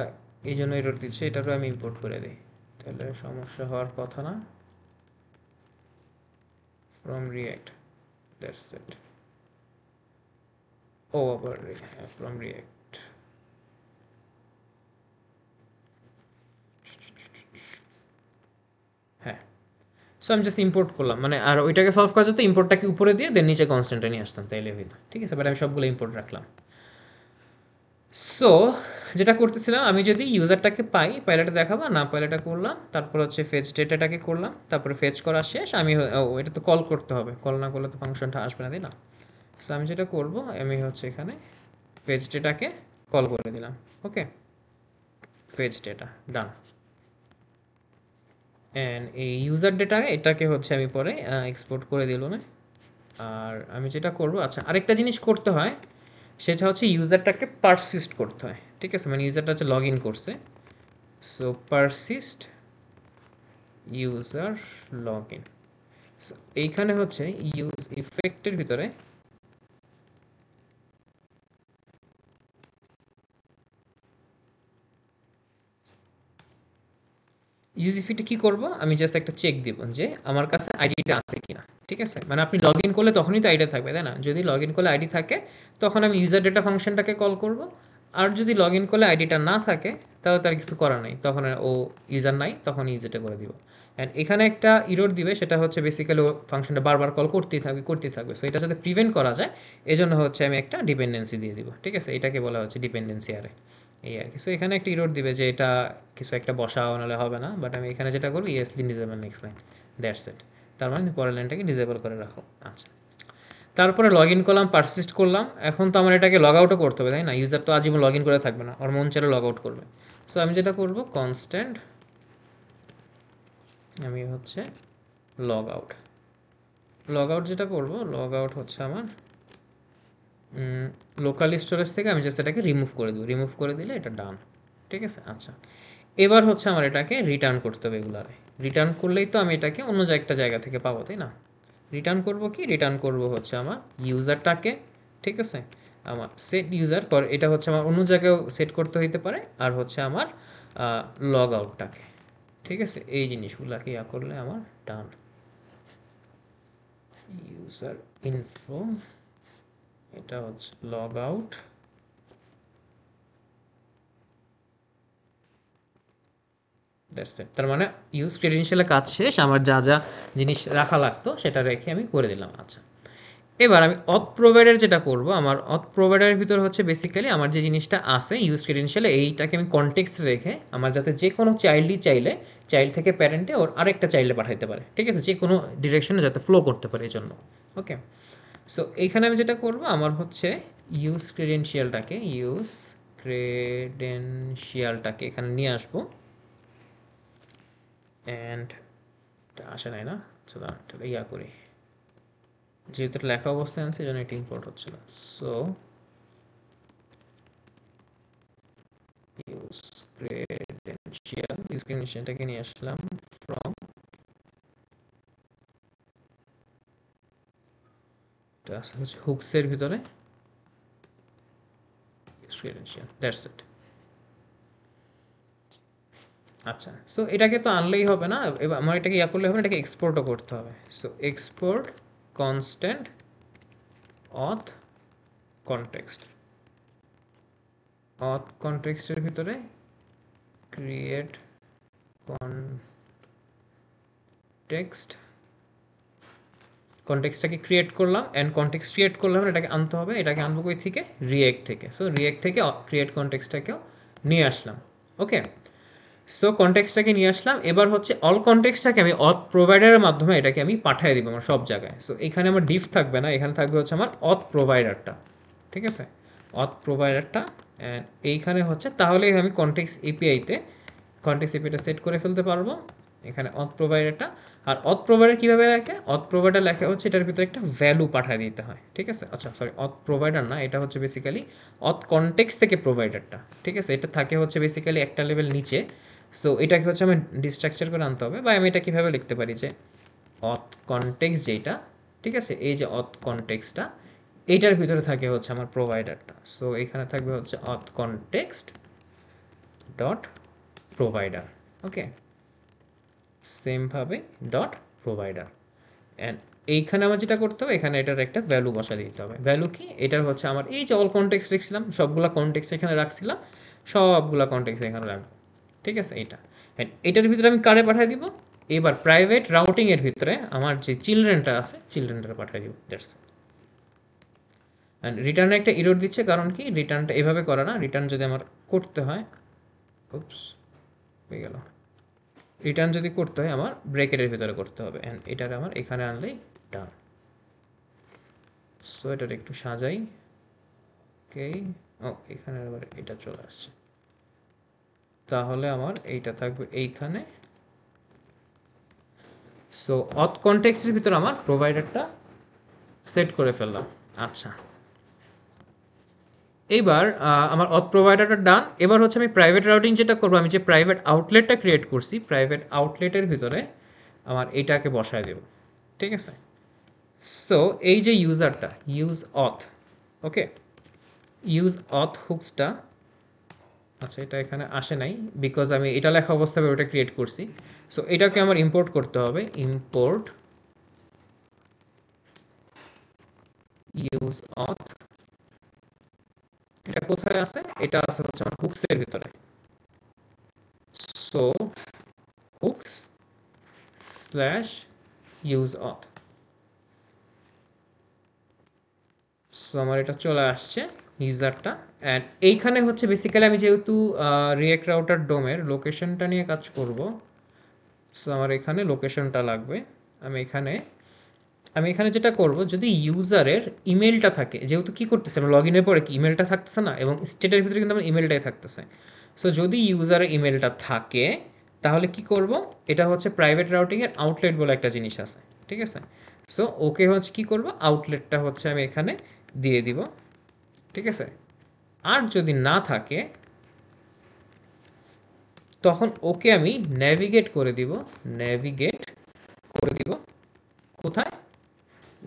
এই জন্য এরর দিচ্ছে, এটারও আমি ইম্পোর্ট করে দিই, তাহলে সমস্যা হওয়ার কথা না। From React, that's it. ও আবার হ্যাঁ, ফ্রম রিয়াক্ট। হ্যাঁ, সো আমি জাস্ট ইম্পোর্ট করলাম, মানে আর ওইটাকে সলভ করা যেত ইম্পোর্টটাকে উপরে দিয়ে দেন নিচে কনস্ট্যান্টটা নিয়ে আসতাম, তাইলে হইতো। ঠিক আছে, বাট আমি সবগুলো ইম্পোর্ট রাখলাম। সো যেটা করতেছিলাম, আমি যদি ইউজারটাকে পাইলে এটা দেখাবো, না পাইলে এটা করলাম, তারপর হচ্ছে ফেচ ডেটাটাকে করলাম, তারপরে ফেচ করা শেষ। আমি এটা তো কল করতে হবে, কল না করলে তো ফাংশনটা আসবে না, তাই না? সো আমি যেটা করব, আমি হচ্ছে এখানে ফেচ ডেটাকে কল করে দিলাম। ওকে, ফেচ ডেটা ডান। অ্যান্ড এই ইউজার ডেটা এটাকে হচ্ছে আমি পরে এক্সপোর্ট করে দিল না। আর আমি যেটা করব, আচ্ছা আরেকটা জিনিস করতে হয়, সেটা হচ্ছে ইউজারটাকে পারসিস্ট করতে হয়। ঠিক আছে, মানে ইউজারটা হচ্ছে লগ ইন করছে, so persist user log in. So এইখানে হচ্ছে ইউজ ইফেক্টের ভিতরে ইউজ ইফেক্টে কী করবো, আমি জাস্ট একটা চেক দিব যে আমার কাছে আইডিটা আছে কিনা। ঠিক আছে, মানে আপনি লগ ইন করলে তখনই তো আইডি থাকবে, তাই না? যদি লগ ইন করলে আইডি থাকে, তখন আমি ইউজার ডেটা ফাংশনটাকে কল করব। আর যদি লগ ইন করলে আইডিটা না থাকে, তাহলে তার কিছু করার নেই, তখন ও ইউজার নাই, তখন ইউজারটা করে দিব। অ্যান্ড এখানে একটা ইরোর দিবে, সেটা হচ্ছে বেসিক্যালি ও ফাংশনটা বারবার কল করতেই থাকবে। সো এটা যাতে প্রিভেন্ট করা যায়, এজন্য হচ্ছে আমি একটা ডিপেন্ডেন্সি দিয়ে দিব। ঠিক আছে, এটাকে বলা হচ্ছে ডিপেন্ডেন্সি আরে, এই আর কি। সো এখানে একটা ইরোর দিবে যে এটা কিছু একটা বসাও, নাহলে হবে না। বাট আমি এখানে যেটা করবো, yes disable next line, that's it. তার মানে পরের লাইনটাকে ডিসেবল করে রাখো। আচ্ছা, তারপরে লগ ইন করলাম, পারসিস্ট করলাম। এখন তো আমার এটাকে লগ আউটও করতে হবে, তাই না? ইউজার তো আজীবন লগ ইন করে থাকবে না, ওর মন চাইলে লগ আউট করবে। সো আমি যেটা করবো, কনস্ট্যান্ট আমি হচ্ছে লগ আউট। লগ আউট যেটা করবো, লগ আউট হচ্ছে আমার লোকাল স্টোরেজ থেকে আমি জাস্ট এটাকে রিমুভ করে দেবো। রিমুভ করে দিলে এটা ডান। ঠিক আছে, আচ্ছা এবার হচ্ছে আমার এটাকে রিটার্ন করতে হবে এগুলারে। রিটার্ন করলেই তো আমি এটাকে অন্য একটা জায়গা থেকে পাবো, তাই না? রিটার্ন করব কি, রিটার্ন করব হচ্ছে আমার ইউজারটাকে। ঠিক আছে, আমার সেট ইউজার পর এটা হচ্ছে আমার অন্য জায়গায়ও সেট করতে হইতে পারে, আর হচ্ছে আমার লগ আউটটাকে। ঠিক আছে, এই জিনিসগুলোকে ইয়া করলে আমার ডান। ইউজার ইনফো, এটা হচ্ছে লগ আউট, দ্যাটস ইট। তার মানে ইউজ ক্রেডেনশিয়ালের কাজ শেষ, আমার যা যা জিনিস রাখা লাগতো সেটা রেখে আমি করে দিলাম। আচ্ছা, এবার আমি অথ প্রোভাইডার যেটা করব, আমার অথ প্রোভাইডারের ভিতরে হচ্ছে বেসিক্যালি আমার যে জিনিসটা আছে ইউজ ক্রেডেনশিয়ালে, এইটাকে আমি কনটেক্সট রেখে আমার যাতে যে কোনো চাইল্ডই চাইলে চাইল্ড থেকে প্যারেন্টে ওর আরেকটা চাইল্ডে পাঠাইতে পারে। ঠিক আছে, যে কোনো ডিরেকশনে যাতে ফ্লো করতে পারে এই জন্য। ওকে, সো এইখানে আমি যেটা করব, আমার হচ্ছে ইউজ ক্রেডেনশিয়ালটাকে এখানে নিয়ে আসবো। অ্যান্ড এটা আসে নাই না, চলো এটা ইয়া করি, যেহেতু এটা লেখা অবস্থায় আছে এই জন্য এটা ইম্পোর্ট হচ্ছে না। সো ইউজ ক্রেডেনশিয়ালটাকে নিয়ে আসলাম ফ্রম, এটা হচ্ছে হুকসের ভিতরে ইউজ ক্রেডেনশিয়াল, দ্যাটস ইট। আচ্ছা, সো এটাকে তো আনলেই হবে না, এবার আমার এটাকে ইয়া করলে হবে না, এটাকে এক্সপোর্টও করতে হবে। সো এক্সপোর্ট কনস্ট্যান্ট অথ কনটেক্সট, অথ কনটেক্সটের ভিতরে ক্রিয়েট কনটেক্সট, কনটেক্সটটাকে ক্রিয়েট করলাম। অ্যান্ড কনটেক্সট ক্রিয়েট করলাম, এটাকে আনতে হবে, এটাকে আনবো কই থেকে, রিয়েক্ট থেকে। সো রিয়েক্ট থেকে ক্রিয়েট কনটেক্সটটাকেও নিয়ে আসলাম। ওকে, সো কনটেক্সটটাকে নিয়ে আসলাম। এবার হচ্ছে অল কনটেক্সটটাকে আমি অথ প্রোভাইডারের মাধ্যমে এটাকে আমি পাঠিয়ে দিব আমার সব জায়গায়। সো এখানে আমার ডিফ থাকবে না, এখানে থাকবে হচ্ছে আমার অথ প্রোভাইডারটা। ঠিক আছে, অথ প্রোভাইডারটা। অ্যান্ড এইখানে হচ্ছে তাহলে আমি কনটেক্সট এপিআইটা সেট করে ফেলতে পারবো এখানে অথ প্রোভাইডারটা। আর অথ প্রোভাইডার কীভাবে লেখে, অথ প্রোভাইডার লেখা হচ্ছে এটার ভিতরে একটা ভ্যালু পাঠিয়ে দিতে হয়। ঠিক আছে, আচ্ছা সরি, অথ প্রোভাইডার না, এটা হচ্ছে বেসিক্যালি অথ কনটেক্সট থেকে প্রোভাইডারটা। ঠিক আছে, এটা থাকে হচ্ছে বেসিক্যালি একটা লেভেল নিচে। সো এটাকে হচ্ছে আমি ডিস্ট্রাকচার করে আনতে হবে, বা আমি এটা কীভাবে লিখতে পারি যে অথ কনটেক্সট যেটা, ঠিক আছে, এই যে অথ কনটেক্সটটা, এইটার ভিতরে থাকে হচ্ছে আমার প্রোভাইডারটা। সো এখানে থাকবে হচ্ছে অথ কনটেক্সট, ডট প্রোভাইডার। ওকে, সেমভাবে ডট প্রোভাইডার। অ্যান্ড এইখানে আমার যেটা করতে হবে, এখানে এটার একটা ভ্যালু বসা দিতে হবে। ভ্যালু কি? এটার হচ্ছে আমার এই যে অল কনটেক্সট লিখছিলাম, সবগুলা কনটেক্সট এখানে রাখছিলাম, সবগুলা কনটেক্সট এখানে রাখবো। ঠিক আছে, এইটা। অ্যান্ড এটার ভিতরে আমি কারে পাঠিয়ে দিব? এবার প্রাইভেট রাউটিং এর ভিতরে আমার যে চিলড্রেনটা আছে, চিলড্রেনটা পাঠিয়ে দিব। That's it. অ্যান্ড রিটার্নে একটা এরর দিচ্ছে, কারণ কি? রিটার্নটা এভাবে করে না, রিটার্ন যদি আমার করতে হয়, উপস, হয়ে গেল, রিটার্ন যদি করতে হয় আমার ব্রেকেটের ভিতরে করতে হবে। অ্যান্ড এটার আমার এখানে আনলেই ডান। সো এটার একটু সাজাই। ওকে, ও এখানে আবার এটা চলে আসছে, তাহলে আমার এইটা থাকবে এইখানে। সো অথ কনটেক্সটের ভিতরে আমার প্রোভাইডারটা সেট করে ফেললাম। আচ্ছা, এইবার আমার অথ প্রোভাইডারটা ডান। এবার হচ্ছে আমি প্রাইভেট রাউটিং যেটা করবো, আমি যে প্রাইভেট আউটলেটটা ক্রিয়েট করছি, প্রাইভেট আউটলেটের ভিতরে আমার এটাকে বসায় দেব। ঠিক আছে, সো এই যে ইউজারটা, ইউজ অথ, ওকে, ইউজ অথ হুকসটা, আচ্ছা এটা এখানে আসে নাই বিকজ আমি এটা লেখা অবস্থায় ওটা ক্রিয়েট করছি। সো এটাকে আমার ইম্পোর্ট করতে হবে, ইম্পোর্ট ইউজ অথ। এটা কোথায় আছে? এটা আছে হচ্ছে আমার হুকসের ভিতরে। So hooks slash use auth. So আমার এটা চলে আসছে ইউজারটা। অ্যান্ড এইখানে হচ্ছে বেসিক্যালি আমি যেহেতু রিয়েক্ট রাউটার ডোমের লোকেশনটা নিয়ে কাজ করব, সো আমার এখানে লোকেশনটা লাগবে। আমি এখানে আমি এখানে যেটা করব, যদি ইউজারের ইমেলটা থাকে, যেহেতু কি করতেছে আমরা লগ ইনের পরে কি ইমেলটা থাকতেছে না, এবং স্টেটের ভিতরে কিন্তু আমার ইমেলটাই থাকতেছে। সো যদি ইউজারের ইমেলটা থাকে, তাহলে কি করব, এটা হচ্ছে প্রাইভেট রাউটিংয়ের আউটলেট বলে একটা জিনিস আছে। ঠিক আছে, সো ওকে হচ্ছে কি করব, আউটলেটটা হচ্ছে আমি এখানে দিয়ে দিব। ঠিক আছে, আর যদি না থাকে তখন ওকে আমি নেভিগেট করে দিব, নেভিগেট করে দিব কোথায়?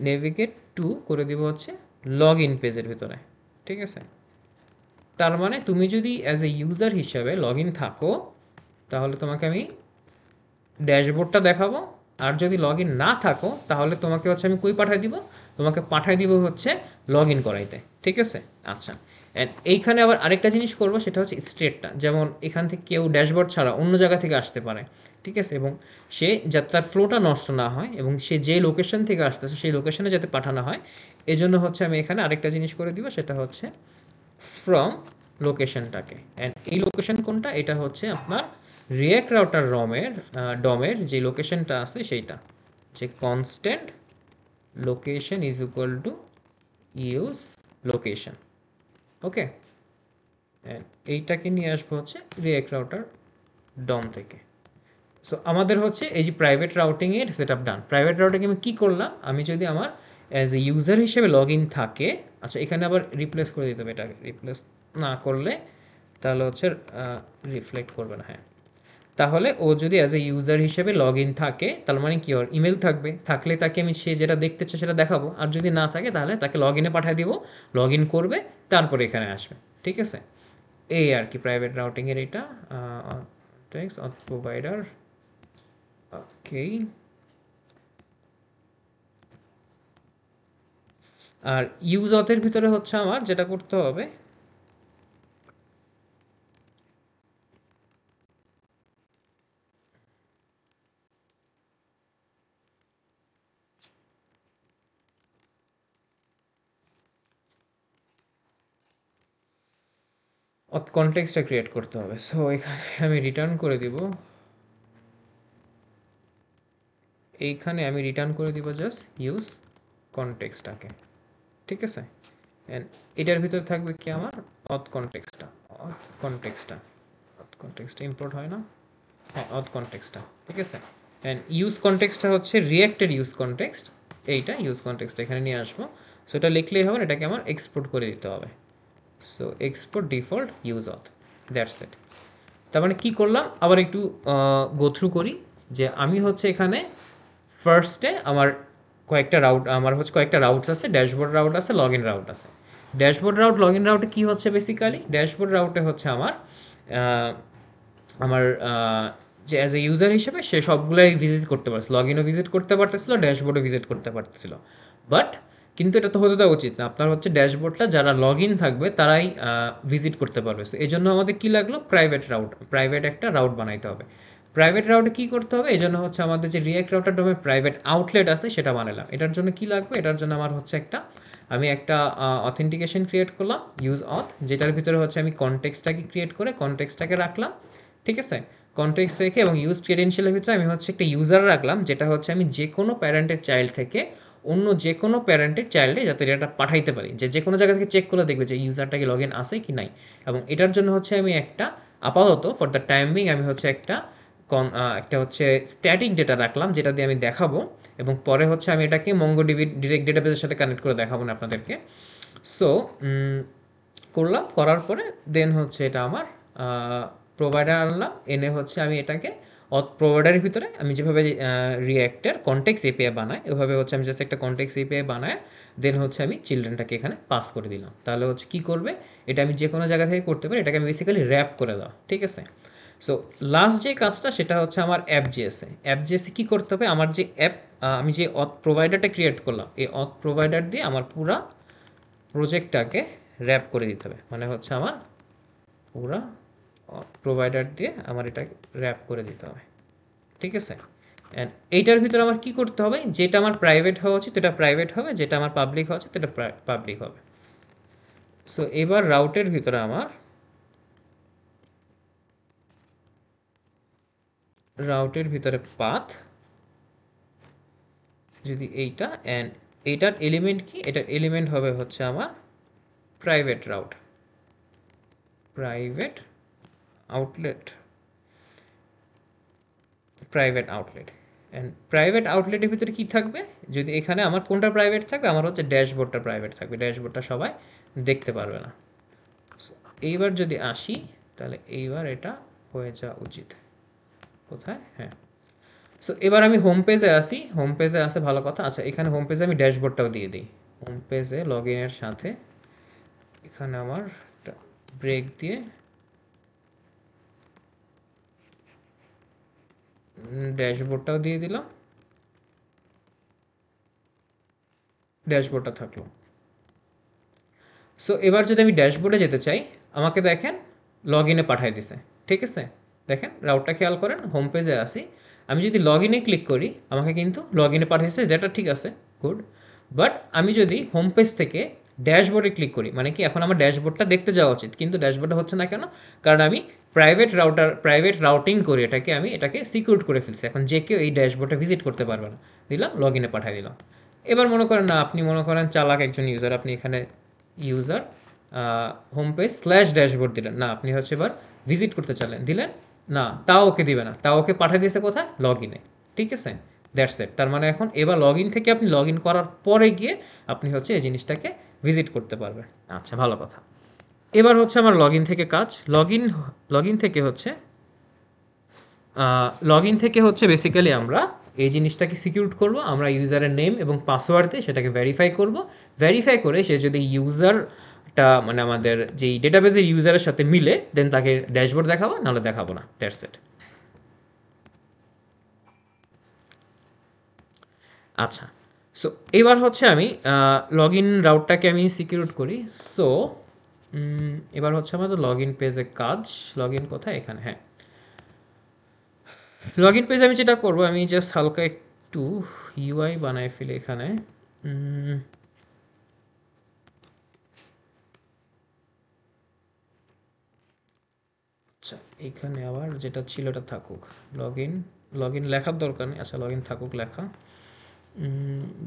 নেভিগেট টু করে দিব হচ্ছে লগ ইন পেজের ভিতরে। ঠিক আছে, তার মানে তুমি যদি অ্যাজ এ ইউজার হিসাবে লগ ইন থাকো, তাহলে তোমাকে আমি ড্যাশবোর্ডটা দেখাবো। আর যদি লগ ইন না থাকো, তাহলে তোমাকে হচ্ছে আমি কই পাঠাই দিব? তোমাকে পাঠাই দিব হচ্ছে লগ ইন করাইতে। ঠিক আছে, আচ্ছা। অ্যান্ড এইখানে আবার আরেকটা জিনিস করবো, সেটা হচ্ছে স্টেটটা। যেমন এখান থেকে কেউ ড্যাশবোর্ড ছাড়া অন্য জায়গা থেকে আসতে পারে। ঠিক আছে, এবং সে যাতে তার ফ্লোটা নষ্ট না হয়, এবং সে যে লোকেশন থেকে আসতেছে সেই লোকেশনে যাতে পাঠানো হয়, এজন্য হচ্ছে আমি এখানে আরেকটা জিনিস করে দিব, সেটা হচ্ছে ফ্রম লোকেশনটাকে। অ্যান্ড এই লোকেশন কোনটা? এটা হচ্ছে আপনার রিয়েক্ট রাউটার ডমের যে লোকেশনটা আছে সেইটা, যে constant location is equal to use location. Okay, and এইটাকে নিয়ে আসবো হচ্ছে রিয়েক্ট রাউটার ডম থেকে। সো আমাদের হচ্ছে এই যে প্রাইভেট রাউটিংয়ের সেট আপ ডান। প্রাইভেট রাউটিং আমি কী করলাম, আমি যদি আমার অ্যাজ এ ইউজার হিসেবে লগ ইন থাকে, আচ্ছা এখানে আবার রিপ্লেস করে দিতে হবে, এটাকে রিপ্লেস না করলে তাহলে হচ্ছে রিফ্লেক্ট করবে না। হ্যাঁ, তাহলে ও যদি অ্যাজ এ ইউজার হিসেবে লগ ইন থাকে, তার মানে কি ওর ইমেল থাকবে, থাকলে তাকে আমি সে যেটা দেখতে চাই সেটা দেখাবো। আর যদি না থাকে তাহলে তাকে লগ ইনে পাঠিয়ে দিব, লগ ইন করবে, তারপরে এখানে আসবে। ঠিক আছে, এই আর কি প্রাইভেট রাউটিংয়ের এটা প্রোভাইডার। ওকে, আর ইউজ অথের ভিতরে হচ্ছে আমার যেটা করতে হবে, অথ কনটেক্সটটা ক্রিয়েট করতে হবে। সো এখানে আমি রিটার্ন করে দিব, এইখানে আমি রিটার্ন করে দিব জাস্ট ইউজ কনটেক্সটটাকে। ঠিক আছে, অ্যান্ড এটার ভিতরে থাকবে কি আমার অথ কনটেক্সটটা, অথ কনটেক্সটটা, অথ কনটেক্সটটা ইম্পোর্ট হয় না, হ্যাঁ অথ কনটেক্সটটা। ঠিক আছে, অ্যান্ড ইউজ কনটেক্সটটা হচ্ছে রিয়েক্টেড ইউজ কনটেক্সট, এইটা ইউজ কনটেক্সটটা এখানে নিয়ে আসবো। সো এটা লিখলেই হবে, এটাকে আমার এক্সপোর্ট করে দিতে হবে। So export default use auth, that's it. তার মানে কী করলাম, আবার একটু গো থ্রু করি, যে আমি হচ্ছে এখানে ফার্স্টে আমার কয়েকটা রাউটস আছে, ড্যাশবোর্ড রাউট আছে, লগ ইন রাউট আছে। ড্যাশবোর্ড রাউট, লগ ইন রাউটে কী হচ্ছে বেসিক্যালি, ড্যাশবোর্ড রাউটে হচ্ছে আমার আমার যে অ্যাজ এ ইউজার হিসেবে সে সবগুলাই ভিজিট করতে পারছিল, লগ ইনও ভিজিট করতে পারতেছিল, ড্যাশবোর্ডও ভিজিট করতে পারতেছিল। বাট কিন্তু এটা তো হতে দেওয়া উচিত না, আপনার হচ্ছে ড্যাশবোর্ডটা যারা লগ ইন থাকবে তারাই ভিজিট করতে পারবে। সো এই জন্য আমাদের কী লাগলো, প্রাইভেট রাউট, প্রাইভেট একটা রাউট বানাইতে হবে। প্রাইভেট রাউটে কী করতে হবে, এই জন্য হচ্ছে আমাদের যে রিয়াক্ট রাউটার ডোমে প্রাইভেট আউটলেট আছে সেটা বানালাম। এটার জন্য কী লাগবে, এটার জন্য আমার হচ্ছে আমি একটা অথেন্টিকেশন ক্রিয়েট করলাম, ইউজ অথ, যেটার ভিতরে হচ্ছে আমি কনটেক্সটটাকে ক্রিয়েট করে কনটেক্সটটাকে রাখলাম, ঠিক আছে। কনটেক্সট রেখে এবং ইউজ ক্রেডেনশিয়ালের ভিতরে আমি হচ্ছে একটা ইউজার রাখলাম, যেটা হচ্ছে আমি যে কোনো প্যারেন্টের চাইল্ড থেকে অন্য যে কোনো প্যারেন্টের চাইল্ডে যাতে ডেটা পাঠাইতে পারি, যে যে কোনো জায়গা থেকে চেক করে দেখবে যে ইউজারটাকে লগ ইন আছে কি নাই। এবং এটার জন্য হচ্ছে আমি একটা আপাতত ফর দ্য টাইমিং আমি হচ্ছে একটা হচ্ছে স্ট্যাটিক ডেটা রাখলাম, যেটা দিয়ে আমি দেখাবো, এবং পরে হচ্ছে আমি এটাকে মঙ্গোডিবি ডিরেক্ট ডেটাবেসের সাথে কানেক্ট করে দেখাবো না আপনাদেরকে। সো করলাম, করার পরে দেন হচ্ছে এটা আমার প্রোভাইডার আনলাম, এনে হচ্ছে আমি এটাকে প্রোভাইডারের ভিতরে আমি যেভাবে রিঅ্যাক্টের কনটেক্সট এপিআই বানাই ওইভাবে হচ্ছে আমি জাস্ট একটা কনটেক্সট এপিআই বানায় দেন হচ্ছে আমি চিলড্রেনটাকে এখানে পাস করে দিলাম। তাহলে হচ্ছে কী করবে, এটা আমি যে কোনো জায়গা থেকে করতে পারি, এটাকে আমি বেসিক্যালি র্যাপ করে দাও, ঠিক আছে। সো লাস্ট যে কাজটা সেটা হচ্ছে আমার অ্যাপ জিএসে। অ্যাপ জিএসে কী করতে হবে, আমার যে অ্যাপ আমি যে অথ প্রোভাইডারটা ক্রিয়েট করলাম, এই অথ প্রোভাইডার দিয়ে আমার পুরা প্রজেক্টটাকে র্যাপ করে দিতে হবে, মানে হচ্ছে আমার পুরা প্রোভাইডার দিয়ে আমার এটাকে র্যাপ করে দিতে হবে, ঠিক আছে। অ্যান্ড এইটার ভিতরে আমার কি করতে হবে, যেটা আমার প্রাইভেট হওয়া উচিত সেটা প্রাইভেট হবে, যেটা আমার পাবলিক হওয়া উচিত সেটা পাবলিক হবে। সো এবার রাউটের ভিতরে পাথ যদি এইটা, অ্যান্ড এইটার এলিমেন্ট কি, এটার এলিমেন্ট হবে হচ্ছে আমার private route, private outlet, private outlet. And private আউটলেটের ভিতরে কী থাকবে, যদি এখানে আমার কোনটা প্রাইভেট থাকবে, আমার হচ্ছে ড্যাশবোর্ডটা প্রাইভেট থাকবে, ড্যাশবোর্ডটা সবাই দেখতে পারবে না। So, এইবার যদি আসি, তাহলে এইবার এটা হয়ে যাওয়া উচিত, কোথায়, হ্যাঁ। সো এবার আমি হোম পেজে আসি, হোম পেজে আসে ভালো কথা। আচ্ছা, এখানে হোম পেজে আমি ড্যাশবোর্ডটাও দিয়ে দিই। হোম পেজে লগ ইনের সাথে এখানে আমার ব্রেক দিয়ে ড্যাশবোর্ডটাও দিয়ে দিলাম, ড্যাশবোর্ডটা থাকলো। সো এবার যদি আমি ড্যাশবোর্ডে যেতে চাই, আমাকে দেখেন লগ ইনে পাঠিয়ে দিছে, ঠিক আছে। দেখেন রাউটটা খেয়াল করেন, হোম পেজে আসি, আমি যদি লগ ইনে ক্লিক করি আমাকে কিন্তু লগ ইনে পাঠিয়েছে, যেটা ঠিক আছে, গুড। বাট আমি যদি হোম পেজ থেকে ড্যাশবোর্ডে ক্লিক করি, মানে কি এখন আমার ড্যাশবোর্ডটা দেখতে যাওয়া উচিত, কিন্তু ড্যাশবোর্ডে হচ্ছে না কেন, কারণ আমি প্রাইভেট রাউটিং করে এটাকে সিকিউর করে ফেলছি, এখন যে কেউ এই ড্যাশবোর্ডটা ভিজিট করতে পারবে না। দিলাম, লগ ইনে পাঠিয়ে দিলাম। এবার মনে করেন না, আপনি মনে করেন চালাক একজন ইউজার, আপনি এখানে user home page slash dashboard দিলেন না, আপনি হচ্ছে এবার ভিজিট করতে চাইলেন, দিলেন না, তাও ওকে দিবে না, তাও ওকে পাঠিয়ে দিয়েছে কোথায়, লগ ইনে, ঠিক আছে। That's it. তার মানে এখন এবার লগ ইন থেকে আপনি লগ ইন করার পরে গিয়ে আপনি হচ্ছে এই জিনিসটাকে ভিজিট করতে পারবেন। আচ্ছা, ভালো কথা। এবার হচ্ছে আমার লগ ইন থেকে কাজ, লগ ইন থেকে হচ্ছে বেসিক্যালি আমরা এই জিনিসটাকে সিকিউর করব, আমরা ইউজারের নেম এবং পাসওয়ার্ড দিয়ে সেটাকে ভেরিফাই করব। ভেরিফাই করে সে যদি ইউজারটা মানে আমাদের যেই ডেটাবেসের ইউজারের সাথে মিলে দেন তাকে ড্যাশবোর্ড দেখাবো, নাহলে দেখাবো না, দ্যাটস ইট। আচ্ছা, সো এবার হচ্ছে আমি লগ ইন রাউটটাকে আমি সিকিউর করি। সো এবার হচ্ছে আমাদের লগ ইন পেজে কাজ, লগ ইন কোথায়, এখানে, হ্যাঁ। লগ ইন পেজে আমি যেটা করবো, আমি জাস্ট হালকা একটু ইউআই বানায় ফেলি এখানে। উম, আচ্ছা, এখানে আবার যেটা ছিল ওটা থাকুক, লগ ইন লগ ইন লেখার দরকার নেই, আচ্ছা লগ ইন থাকুক লেখা।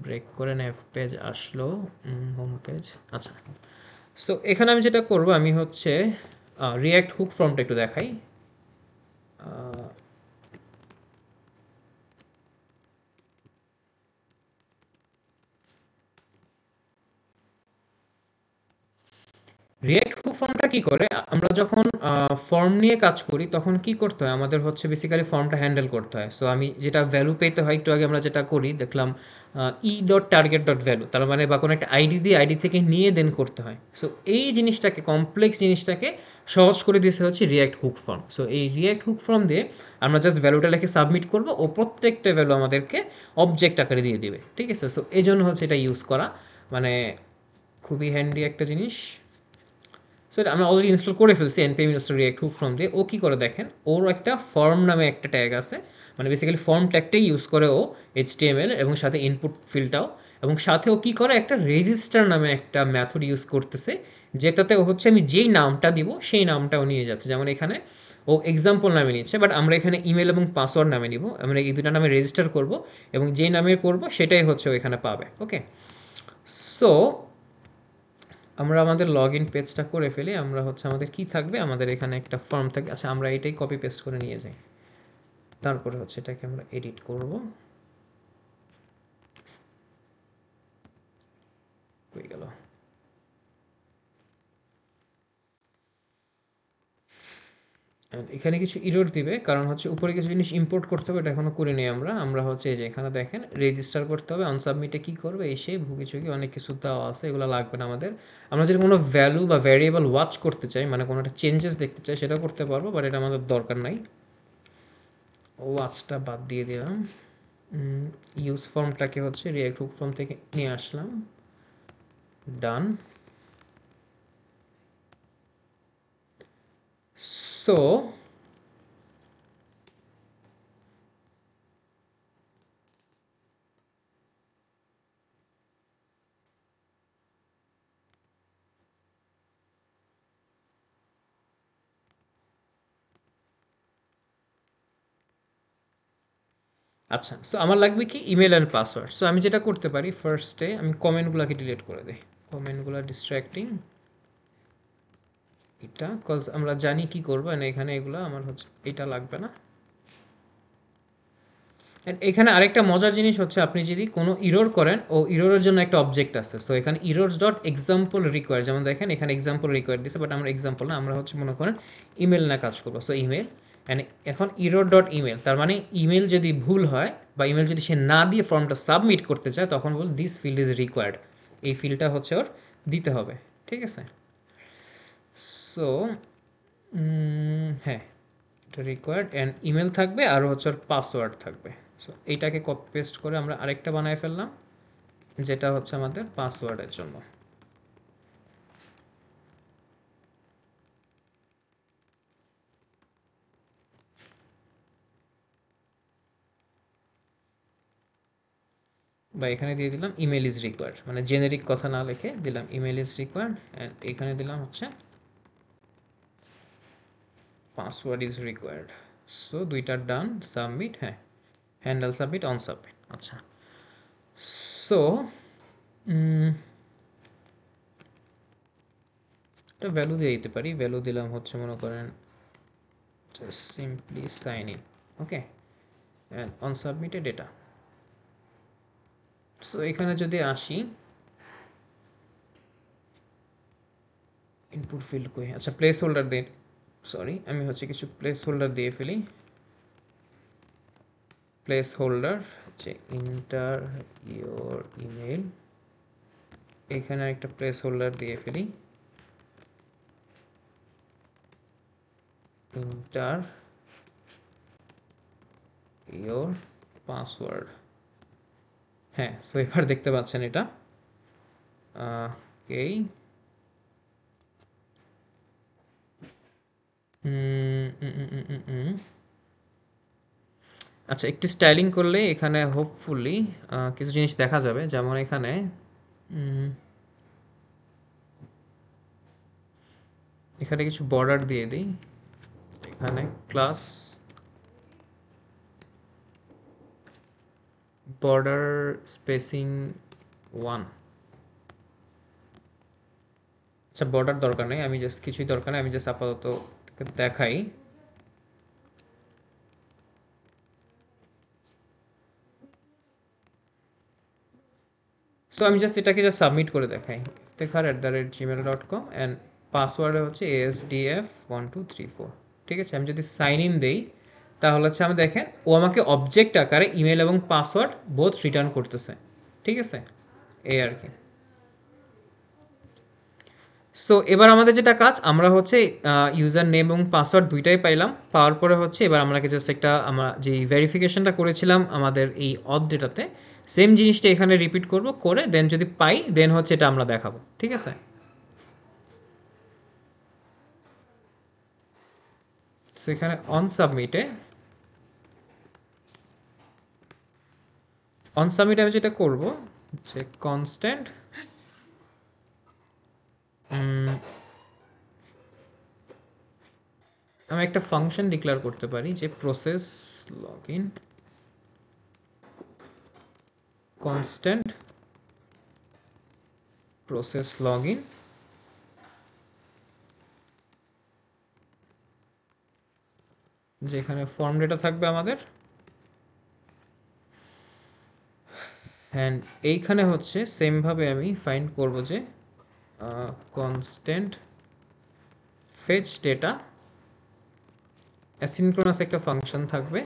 ব্রেক করে নেভ পেজ আসলো, হোম পেজ। আচ্ছা, সো এখানে আমি যেটা করব, আমি হচ্ছে রিয়াক্ট হুক ফর্মটা একটু দেখাই। আহ, রিয়েক্ট হুক ফর্মটা কি করে, আমরা যখন ফর্ম নিয়ে কাজ করি তখন কি করতে হয়, আমাদের হচ্ছে বেসিক্যালি ফর্মটা হ্যান্ডেল করতে হয়। সো আমি যেটা ভ্যালু পেতে হয়, একটু আগে আমরা যেটা করি দেখলাম, E dot target dot value, তার মানে বা কোনো একটা আইডি দিয়ে আইডি থেকে নিয়ে দেন করতে হয়। সো এই জিনিসটাকে, কমপ্লেক্স জিনিসটাকে সহজ করে দিয়েছে হচ্ছে রিয়েক্ট হুক ফর্ম। সো এই রিয়েক্ট হুক ফর্ম দিয়ে আমরা জাস্ট ভ্যালুটা লিখে সাবমিট করব, ও প্রত্যেকটা ভ্যালু আমাদেরকে অবজেক্ট আকারে দিয়ে দিবে। ঠিক আছে, সো এই জন্য হচ্ছে এটা ইউজ করা, মানে খুবই হ্যান্ডি একটা জিনিস। সো এটা আমি অলরেডি ইনস্টল করে ফেলছি npm install react hook from দিয়ে। ও কি করে দেখেন, ওর একটা ফর্ম নামে একটা ট্যাগ আছে, মানে বেসিক্যালি ফর্ম ট্যাগটাই ইউজ করে ও, html এবং সাথে ইনপুট ফিল্ডটাও, এবং সাথে ও কি করে একটা রেজিস্টার নামে একটা মেথড ইউজ করতেছে, যেটাতে ও হচ্ছে আমি যেই নামটা দিব সেই নামটাও নিয়ে যাচ্ছে। যেমন এখানে ও এক্সাম্পল নামে নিচ্ছে, বাট আমরা এখানে ইমেল এবং পাসওয়ার্ড নামে নিব, আমরা এই দুটা নামে রেজিস্টার করব, এবং যেই নামে করব সেটাই হচ্ছে ও এখানে পাবে। ওকে, সো আমরা আমাদের লগ ইন পেজটা করে ফেলি। আমরা হচ্ছে আমাদের কি থাকবে, আমাদের এখানে একটা ফর্ম থাকবে। আচ্ছা, আমরা এটাই কপি পেস্ট করে নিয়ে যাই, তারপরে হচ্ছে এটাকে আমরা এডিট করব। হয়ে গেল। And এখানে কিছু ইরর দিবে, কারণ হচ্ছে উপরে কিছু জিনিস ইম্পোর্ট করতে হবে, এটা এখনো করিনি আমরা। আমরা হচ্ছে এই যে এখানে দেখেন রেজিস্টার করতে হবে, অন সাবমিটে কি করবে, এসে ভুগি চুগি অনেক কিছু দেওয়া আছে, এগুলো লাগবে না আমাদের। আমরা যদি কোনো ভ্যালু বা ভ্যারিয়েবল ওয়াচ করতে চাই, মানে কোনো একটা চেঞ্জেস দেখতে চাই, সেটা করতে পারবো, বাট এটা আমাদের দরকার নাই। ওয়াচটা বাদ দিয়ে দিলাম। ইউজ ফর্মটাকে হচ্ছে রিয়েক্ট হুক ফর্ম থেকে নিয়ে আসলাম, ডান। সো আচ্ছা, সো আমার লাগবে কি, ইমেল অ্যান্ড পাসওয়ার্ড। সো আমি যেটা করতে পারি, ফার্স্টে আমি কমেন্টগুলোকে ডিলিট করে দিই, কমেন্টগুলো ডিস্ট্র্যাক্টিং, এটা কজ আমরা জানি কি করবো, না এখানে এগুলো আমার হচ্ছে এটা লাগবে না। And এখানে আরেকটা মজার জিনিস হচ্ছে, আপনি যদি কোনো ইরর করেন, ও ইররের জন্য একটা অবজেক্ট আছে। সো এখানে ইরোর্স ডট এক্সাম্পল রিকোয়ার, যেমন দেখেন এখানে এক্সাম্পল রিকোয়ার দিচ্ছে, বাট আমরা এক্সাম্পল না, আমরা হচ্ছে মনে করেন ইমেল না কাজ করবো। সো ইমেল, অ্যান্ড এখন ইরোর ডট ইমেল, তার মানে ইমেল যদি ভুল হয় বা ইমেল যদি সে না দিয়ে ফর্মটা সাবমিট করতে চায়, তখন বল দিস ফিল্ড ইজ রিকোয়ার্ড, এই ফিল্ডটা হচ্ছে ওর দিতে হবে। ঠিক আছে, সো হ্যাঁ, এটা রিকোয়ার্ড, অ্যান্ড ইমেল থাকবে আর হচ্ছে ওর পাসওয়ার্ড থাকবে। সো এইটাকে কপি পেস্ট করে আমরা আরেকটা বানায় ফেললাম, যেটা হচ্ছে আমাদের পাসওয়ার্ডের জন্য। বা এখানে দিয়ে দিলাম ইমেল ইজ রিকোয়ার্ড, মানে জেনেরিক কথা না লিখে দিলাম ইমেল ইজ রিকোয়ার্ড, অ্যান্ড এখানে দিলাম হচ্ছে পাসওয়ার্ড ইজ রিকোয়ার্ড। সো দুইটা ডান, সাবমিট, হ্যাঁ, হ্যান্ডেল সাবমিট, অন সাবমিট। আচ্ছা, সো একটা ভ্যালু দিয়ে দিতে পারি, ভ্যালু দিলাম হচ্ছে মনে করেন simply sign in. Okay, and on submitted data. So এখানে যদি আসি, ইনপুট ফিল্ড কই, আচ্ছা প্লেস হোল্ডার দিন, সরি আমি হচ্ছে কিছু প্লেস হোল্ডার দিয়ে ফেলি। প্লেস হোল্ডার হচ্ছে ইন্টার ইয়োর ইমেল, এখানে একটা প্লেস হোল্ডার দিয়ে ফেলি, ইন্টার ইয়োর পাসওয়ার্ড। হ্যাঁ, সো এবার দেখতে পাচ্ছেন এটা এই আচ্ছা, একটু স্টাইলিং করলে এখানে হোপফুলি কিছু জিনিস দেখা যাবে, যেমন এখানে এখানে কিছু বর্ডার দিয়ে দিই, এখানে ক্লাস বর্ডার স্পেসিং 1। আচ্ছা, বর্ডার দরকার নেই, আমি জাস্ট কিছুই দরকার নেই, আমি জাস্ট আপাতত দেখাই। সো আমি জাস্ট এটাকে জাস্ট সাবমিট করে দেখাই, ইফতেখার@gmail.com, অ্যান্ড পাসওয়ার্ডে হচ্ছে ASDF1234। ঠিক আছে, আমি যদি সাইন ইন দেই তাহলে হচ্ছে আমি দেখেন ও আমাকে অবজেক্ট আকারে ইমেল এবং পাসওয়ার্ড বোথ রিটার্ন করতেছে। ঠিক আছে, এই আর কি। সো এবার আমাদের যেটা কাজ, আমরা হচ্ছে ইউজার নেম এবং পাসওয়ার্ড দুইটাই পাইলাম। পাওয়ার পরে হচ্ছে এবার আমাকে জাস্ট একটা আমরা যে ভেরিফিকেশনটা করেছিলাম আমাদের এই অথ ডেটাতে, সেম জিনিসটা এখানে রিপিট করব, করে দেন যদি পাই দেন হচ্ছে এটা আমরা দেখাবো। ঠিক আছে, সো এখানে অন সাবমিটে আমি যেটা করব হচ্ছে কনস্ট্যান্ট আমি একটা ফাংশন ডিক্লেয়ার করতে পারি যে process log in constant process log in, যেখানে ফর্ম ডেটা থাকবে আমাদের, অ্যান্ড এইখানে হচ্ছে সেমভাবে আমি ফাইন্ড করব যে কনস্ট্যান্ট ফেচ ডেটা, অ্যাসিনক্রোনাস একটা ফাংশন থাকবে,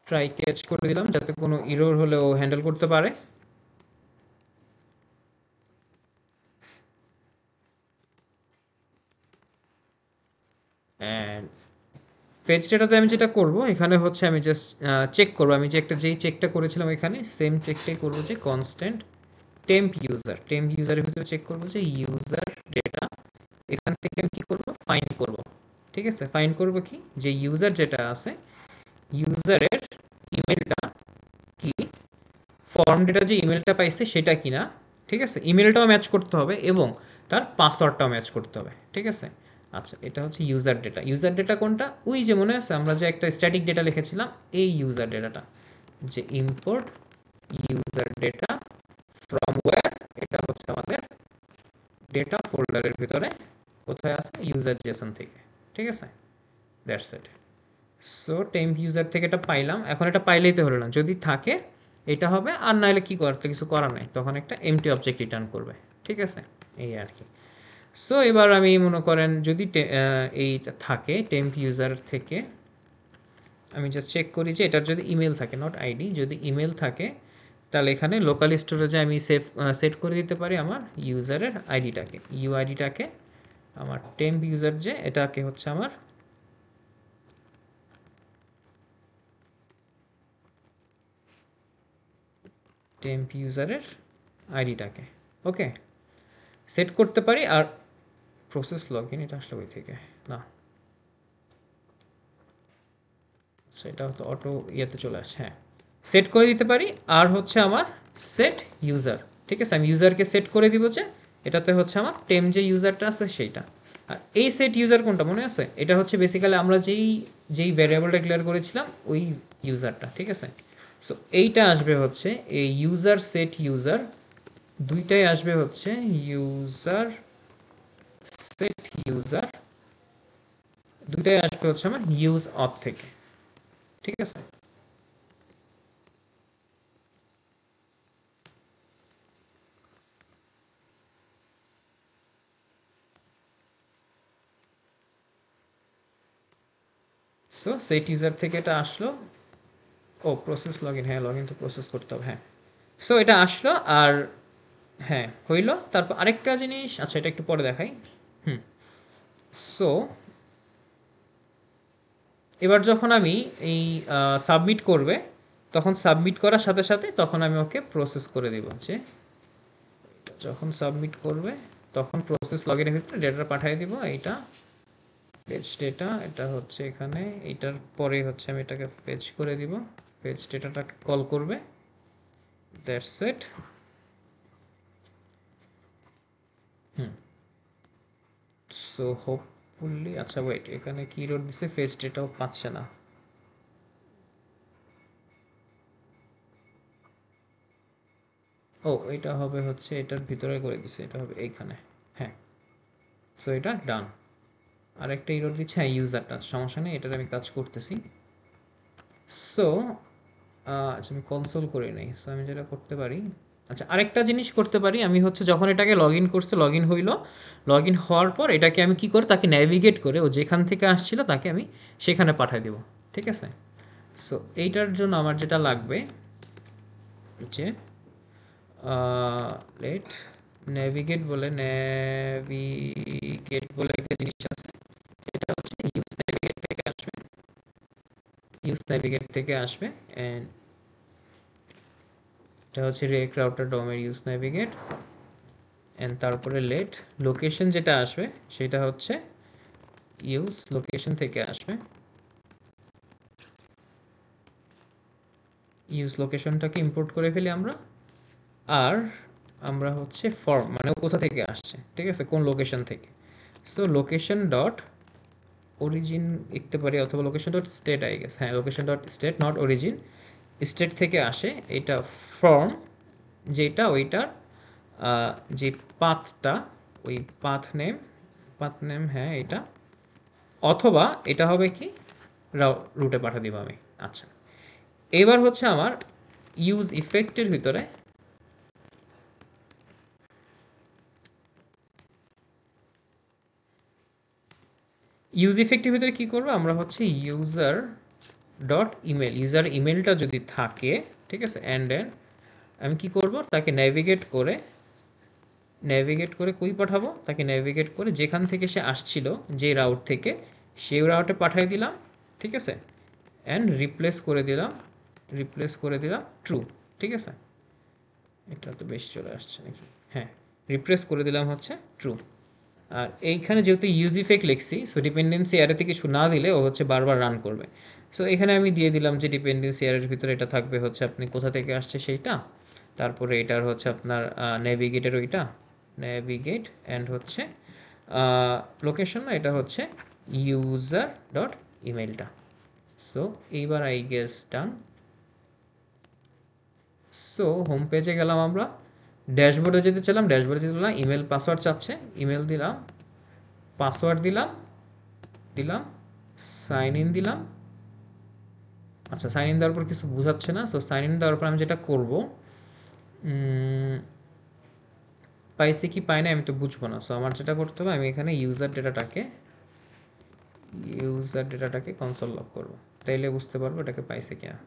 ট্রাই ক্যাচ করে দিলাম যাতে কোনো ইরর হলে ও হ্যান্ডেল করতে পারে। অ্যান্ড ফেচ ডেটাতে আমি যেটা করব এখানে হচ্ছে আমি জাস্ট চেক করব, আমি যেই চেকটা করেছিলাম এখানে সেম চেকটাই করব যে কনস্ট্যান্ট টেম্প ইউজারের ভিতরে চেক করব যে ইউজার ডেটা, এখান থেকে আমি কি করব ফাইন্ড করব। ঠিক আছে, ফাইন্ড করব কি যে ইউজার যেটা আছে ইউজারের ইমেলটা কি, ফর্ম ডেটা যে ইমেলটা পাইছে সেটা কিনা। ঠিক আছে, ইমেলটাও ম্যাচ করতে হবে এবং তার পাসওয়ার্ডটাও ম্যাচ করতে হবে। ঠিক আছে, আচ্ছা এটা হচ্ছে ইউজার ডেটা কোনটা, ওই যে মনে আছে আমরা যে একটা স্ট্যাটিক ডেটা লিখেছিলাম, এই ইউজার ডেটাটা, যে import user data from where, এটা হচ্ছে আমাদের ডেটা ফোল্ডারের ভিতরে কোথায় আছে, ইউজার জেসন থেকে। ঠিক আছে, that's it. So temp user থেকে এটা পাইলাম, এখন এটা পাইলেই তো হলো না, যদি থাকে এটা হবে, আর নাহলে কি করতে, কিছু করার নাই, তখন একটা এমটি অবজেক্ট রিটার্ন করবে। ঠিক আছে, এই আর কি। সো এবার আমি মনে করেন যদি এইটা থাকে টেম্প ইউজার থেকে, আমি জাস্ট চেক করি যে এটার যদি ইমেল থাকে, নট আইডি, যদি ইমেল থাকে তাহলে এখানে লোকাল স্টোরেজে আমি সেট করে দিতে পারি আমার ইউজারের আইডিটাকে, ইউআইডিটাকে, আমার টেম্প ইউজার যে এটাকে হচ্ছে আমার টেম্প ইউজারের আইডিটাকে ওকে সেট করতে পারি। আর প্রসেস লগ ইন এটা আসলে ওই থেকে না, সেটা তো অটো ইয়েতে চলে আসে, হ্যাঁ সেট করে দিতে পারি। আর হচ্ছে আমার সেট ইউজার, ঠিক আছে, আমি ইউজারকে সেট করে দিব যে এটাতে হচ্ছে আমার টেম যে ইউজারটা আছে সেইটা। আর এই সেট ইউজার কোনটা মনে আছে, এটা হচ্ছে বেসিক্যালি আমরা যেই যেই ভ্যারিয়েবলটা ক্লিয়ার করেছিলাম ওই ইউজারটা। ঠিক আছে, সো এইটা আসবে হচ্ছে এই ইউজার সেট ইউজার, দুইটাই আসবে হচ্ছে ইউজার সেট ইউজার, দুইটাই আসবে হচ্ছে আমার ইউজ অফ থেকে। ঠিক আছে, সো সেট ইউজার থেকে এটা আসলো। ও প্রসেস লগ ইন, হ্যাঁ লগ ইন তো প্রসেস করতে হবে, হ্যাঁ। সো এটা আসলো আর হ্যাঁ হইলো। তারপর আরেকটা জিনিস, আচ্ছা এটা একটু পরে দেখাই। হুম, সো এবার যখন আমি এই সাবমিট করবে, তখন সাবমিট করার সাথে সাথে তখন আমি ওকে প্রসেস করে দেবো যে যখন সাবমিট করবে তখন প্রসেস লগ ইনের ভিতরে ডেটা পাঠিয়ে দিব, এইটা পেজ ডেটা, এটা হচ্ছে এখানে, এইটার পরে হচ্ছে আমি এটাকে ফেচ করে দিব, পেজ ডেটাটা কল করবে, that's it. Hmm, so hopefully, আচ্ছা ওয়েট, এখানে কি রোড দিছে, ফেজ ডেটাও পাচ্ছে না। ও এটা হবে হচ্ছে এটার ভিতরে করে দিছে, এটা হবে এইখানে, হ্যাঁ। সো এটা ডান। আরেকটা এরর দিচ্ছে, হ্যাঁ ইউজারটা, সমস্যা নেই, এটার আমি কাজ করতেছি। সো আচ্ছা আমি কনসোল করে নেই, সো আমি যেটা করতে পারি, আচ্ছা আরেকটা জিনিস করতে পারি, আমি হচ্ছে যখন এটাকে লগ ইন করছে, লগ ইন হইলো, লগ ইন হওয়ার পর এটাকে আমি কি করে তাকে ন্যাভিগেট করে ও যেখান থেকে আসছিল তাকে আমি সেখানে পাঠিয়ে দেবো, ঠিক আছে? সো এইটার জন্য আমার যেটা লাগবে যে লেট ন্যাভিগেট বলে একটা জিনিস আছে, এটা হচ্ছে ইউজ ন্যাভিগেট থেকে আসবে অ্যান্ড এটা হচ্ছে রিয়েক্ট রাউটার ডোমের ইউজ ন্যাভিগেট অ্যান্ড তারপরে লেট লোকেশন যেটা আসবে সেটা হচ্ছে ইউজ লোকেশন থেকে আসবে, ইউজ লোকেশনটাকে ইম্পোর্ট করে ফেলি আমরা। আর আমরা হচ্ছে ফর্ম মানে ও কোথা থেকে আসছে, ঠিক আছে, কোন লোকেশন থেকে। সো লোকেশন ডট অরিজিন লিখতে পারি অথবা location dot state, I guess, হ্যাঁ location dot state not origin, state থেকে আসে এটা ফর্ম, যেটা ওইটার যে পাথটা, ওই পাথ নেম হ্যাঁ এটা, অথবা এটা হবে কি রুটে পাঠিয়ে দিব আমি। আচ্ছা এবার হচ্ছে আমার ইউজ ইফেক্টের ভিতরে কি করবো আমরা হচ্ছে ইউজার ডট ইমেল, ইউজার ইমেলটা যদি থাকে, ঠিক আছে, অ্যান্ড দেন আমি কি করব তাকে নেভিগেট করে কই পাঠাবো, তাকে নেভিগেট করে যেখান থেকে সে আসছিল, যে রাউট থেকে, সেই রাউটে পাঠিয়ে দিলাম, ঠিক আছে, অ্যান্ড রিপ্লেস করে দিলাম ট্রু, ঠিক আছে। এটা তো বেশি চলে আসছে নাকি, হ্যাঁ রিপ্লেস করে দিলাম হচ্ছে ট্রু। আর এইখানে যেহেতু ইউজ ইফেক্ট লিখছি, সো ডিপেন্ডেন্সি অ্যারেতে কিছু না দিলে ও হচ্ছে বারবার রান করবে। সো এখানে আমি দিয়ে দিলাম যে ডিপেন্ডেন্সি অ্যারের ভিতরে এটা থাকবে হচ্ছে আপনি কোথা থেকে আসছে সেইটা, তারপরে এটার হচ্ছে আপনার নেভিগেটের ওইটা, নেভিগেট অ্যান্ড হচ্ছে লোকেশন, না এটা হচ্ছে ইউজার ডট ইমেলটা। সো এইবার I guess done. So home পেজে গেলাম আমরা, ড্যাশবোর্ডে যেতে চাইলাম, ড্যাশবোর্ডে যেতে বললাম ইমেল পাসওয়ার্ড চাচ্ছে, ইমেল দিলাম, পাসওয়ার্ড দিলাম, সাইন ইন দিলাম। আচ্ছা সাইন ইন দেওয়ার পর কিছু বোঝাচ্ছে না, সো সাইন ইন দেওয়ার পর আমি যেটা করব, পাইছে কি পাই না আমি তো বুঝবো না, সো আমার যেটা করতে হবে আমি এখানে ইউজার ডেটাটাকে কনসোল লগ করবো, তাইলে বুঝতে পারবো এটাকে পাইছে কিনা।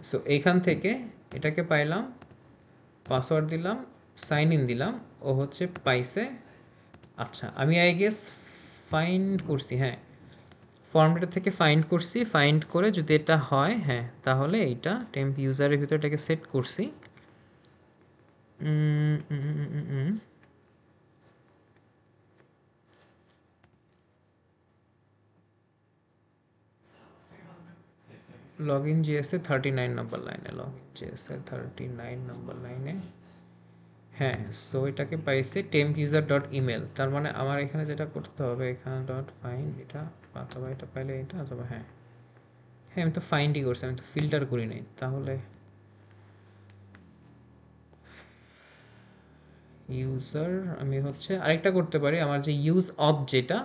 সো এইখান থেকে এটাকে পাইলাম, পাসওয়ার্ড দিলাম, সাইন ইন দিলাম, ও হচ্ছে পাইছে। আচ্ছা আমি আই গেস ফাইন্ড করছি, হ্যাঁ ফর্মটা থেকে ফাইন্ড করছি, ফাইন্ড করে যদি এটা হয়, হ্যাঁ তাহলে এইটা টেম্প ইউজারের ভিতরে এটাকে সেট করছি। লগ ইন জিএসএ 39 নম্বর লাইনে, লগ ইন জিএসএ 39 নম্বর লাইনে, হ্যাঁ সো এটাকে পাইছে টেম্প ইউজার ডট ইমেল, তার মানে আমার এখানে যেটা করতে হবে এখানে ডট ফাইন্ড এটা, অথবা এটা পাইলে এটা, অথবা হ্যাঁ হ্যাঁ আমি তো ফাইন্ডই করছি, আমি তো ফিল্টার করি নাই, তাহলে ইউজার আমি হচ্ছে আরেকটা করতে পারি, আমার যে ইউজ অথ যেটা,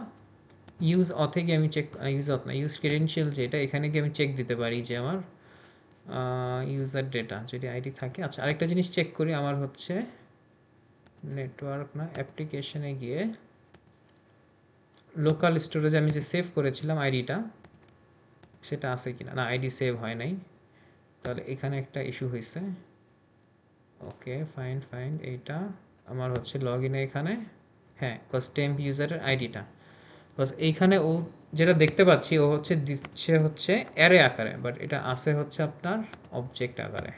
ইউজ অথে গিয়ে আমি চেক, ইউজ অথ না ইউজ ক্রেডেনশিয়াল যেটা, এখানে গিয়ে আমি চেক দিতে পারি যে আমার ইউজার ডেটা যদি আইডি থাকে। আচ্ছা আরেকটা জিনিস চেক করি, আমার হচ্ছে নেটওয়ার্ক না অ্যাপ্লিকেশনে গিয়ে লোকাল স্টোরেজে আমি যে সেভ করেছিলাম আইডিটা, সেটা আছে কিনা, না আইডি সেভ হয় নাই, তাহলে এখানে একটা ইস্যু হয়েছে। ওকে ফাইন এইটা আমার হচ্ছে লগ ইনে এখানে, হ্যাঁ কজ টেম্প ইউজারের আইডিটা, কজ এইখানে ও যেটা দেখতে পাচ্ছি ও হচ্ছে দিচ্ছে হচ্ছে অ্যারে আকারে, বাট এটা আছে হচ্ছে আপনার অবজেক্ট আকারে।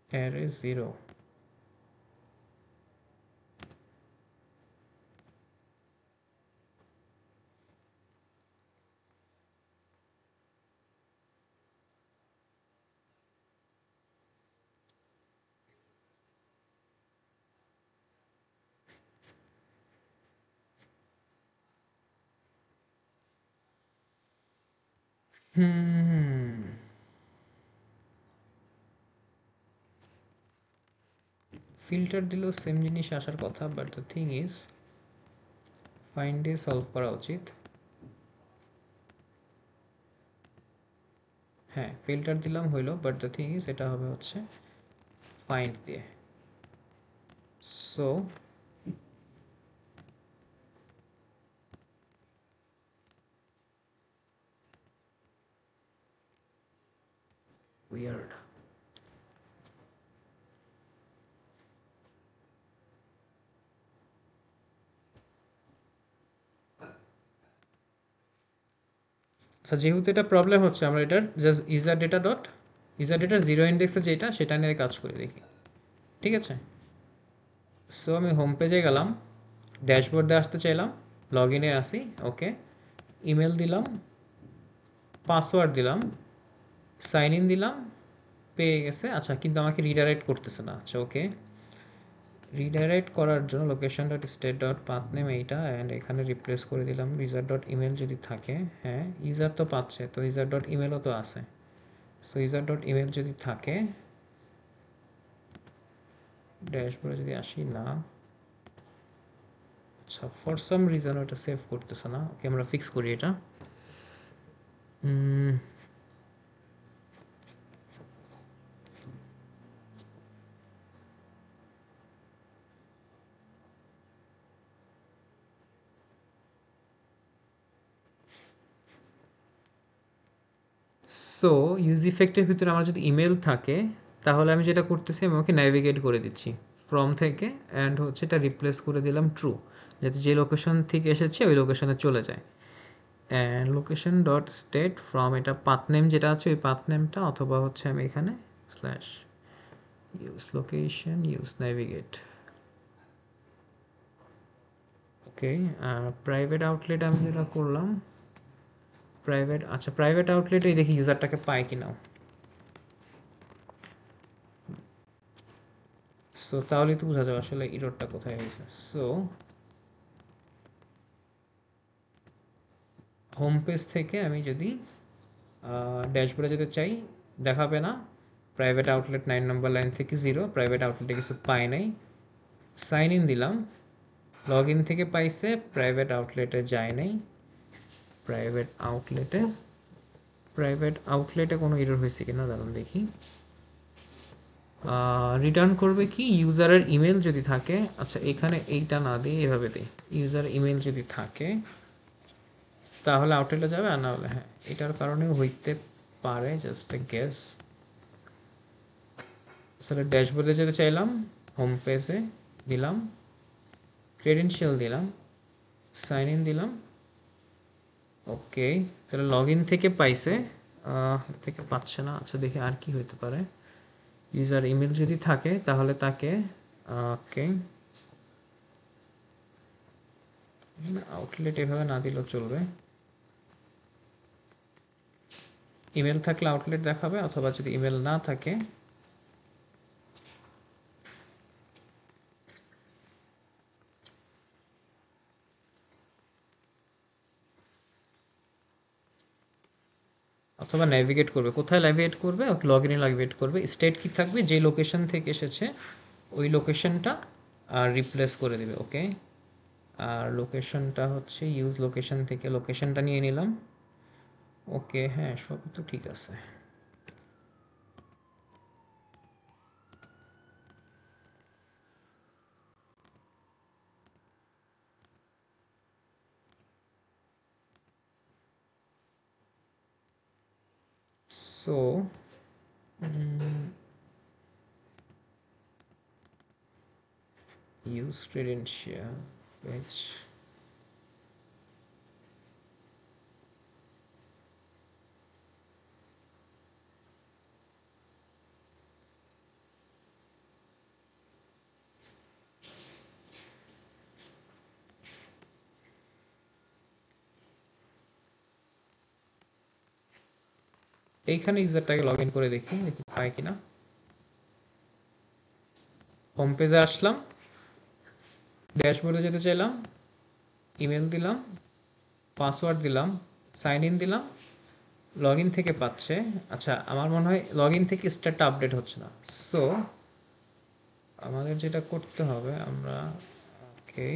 অ্যারে জিরো, হুম ফিল্টার দিলেও সেম জিনিস আসার কথা, but the thing is find দিয়ে সলভ করা উচিত। হ্যাঁ, ফিল্টার দিলাম হইলো, বাট দ্য থিং ইজ এটা হবে হচ্ছে ফাইন্ড দিয়ে। So weird. আচ্ছা, যেহেতু এটা প্রবলেম হচ্ছে, আমরা এটার জাস্ট ইউজার ডেটা জিরো ইন্ডেক্সে যেটা সেটা নিয়ে কাজ করে দেখি, ঠিক আছে? সো আমি হোম পেজে গেলাম, ড্যাশবোর্ডে আসতে চাইলাম, লগ ইনে আসি, ওকে, ইমেল দিলাম, পাসওয়ার্ড দিলাম, সাইন ইন দিলাম, পেয়ে গেছে। আচ্ছা, কিন্তু আমাকে রিডাইরেক্ট করতেছে না। আচ্ছা, ওকে, রিডাইরেক্ট করার জন্য location dot state dot path name এইটা, অ্যান্ড এখানে রিপ্লেস করে দিলাম ইউজার ডট ইমেল যদি থাকে। হ্যাঁ, ইউজার তো পাচ্ছে, তো ইউজার ডট ইমেলও তো আছে। সো ইউজার ডট ইমেল যদি থাকে, ড্যাশবোর্ডে যদি আসি, না, আচ্ছা, ফর সাম রিজন ওটা সেভ করতেছে না। ওকে, আমরা ফিক্স করি এটা। সো ইউজ ইফেক্টের ভিতরে আমার যদি ইমেল থাকে, তাহলে আমি যেটা করতেছি, আমি ওকে ন্যাভিগেট করে দিচ্ছি ফ্রম থেকে, অ্যান্ড হচ্ছে এটা রিপ্লেস করে দিলাম ট্রু, যাতে যে লোকেশন থেকে এসেছে ওই লোকেশনে চলে যায়। And location dot state from, এটা পাথ নেম যেটা আছে ওই পাথ নেমটা, অথবা হচ্ছে আমি এখানে slash use location use navigate. Okay, private outlet আমি যেটা করলাম, প্রাইভেট, আচ্ছা, প্রাইভেট আউটলেটেই দেখি ইউজারটাকে পায় কিনা। সো তাহলেই তো বোঝা যাবে আসলে ইররটা কোথায় হয়েছে। সো হোম পেজ থেকে আমি যদি ড্যাশবোর্ডে যেতে চাই, দেখাবে না, প্রাইভেট আউটলেট 9 নম্বর লাইন থেকে 0, প্রাইভেট আউটলেটে কিছু পাই নাই। সাইন ইন দিলাম, লগ ইন থেকে পাইছে, প্রাইভেট আউটলেটে যায় নাই। প্রাইভেট আউটলেটে কোনো এরর হয়েছে কিনা দাঁড়ান দেখি। রিটার্ন করবে কি, ইউজারের ইমেল যদি থাকে। আচ্ছা, এখানে এইটা না দিয়ে এভাবে দিই, ইউজার ইমেল যদি থাকে তাহলে আউটলেটে যাবে, আর না হলে হ্যাঁ, এটার কারণেও হইতে পারে, জাস্ট এ গেস। আসলে ড্যাশবোর্ডে যেতে চাইলাম, হোম পেজে দিলাম, ক্রেডেনশিয়াল দিলাম, সাইন ইন দিলাম, ওকে, তাহলে লগ ইন থেকে পাইছে, থেকে পাচ্ছে না। আচ্ছা, দেখি আর কি হইতে পারে। ইউজার ইমেল যদি থাকে তাহলে তাকে, ওকে, আউটলেট এভাবে না দিলেও চলবে। ইমেল থাকলে আউটলেট দেখাবে, অথবা যদি ইমেল না থাকে, অথবা ন্যাভিগেট করবে। কোথায় ন্যাভিগেট করবে? লগ ইনে ন্যাভিগেট করবে। স্টেট কি থাকবে, যে লোকেশন থেকে এসেছে ওই লোকেশনটা আর রিপ্লেস করে দেবে। ওকে, আর লোকেশনটা হচ্ছে ইউজ লোকেশন থেকে লোকেশনটা নিয়ে নিলাম। ওকে, হ্যাঁ, সবই তো ঠিক আছে। সো ইউজ ক্রেডেনশিয়াল পেজ, এইখানে ইউজারটাকে লগ ইন করে দেখি দেখি পায় কিনা। হোম পেজে আসলাম, ড্যাশবোর্ডে যেতে চাইলাম, ইমেল দিলাম, পাসওয়ার্ড দিলাম, সাইন ইন দিলাম, লগ ইন থেকে পাচ্ছে। আচ্ছা, আমার মনে হয় লগ ইন থেকে স্ট্যাটটা আপডেট হচ্ছে না। সো আমাদের যেটা করতে হবে আমরা ওকে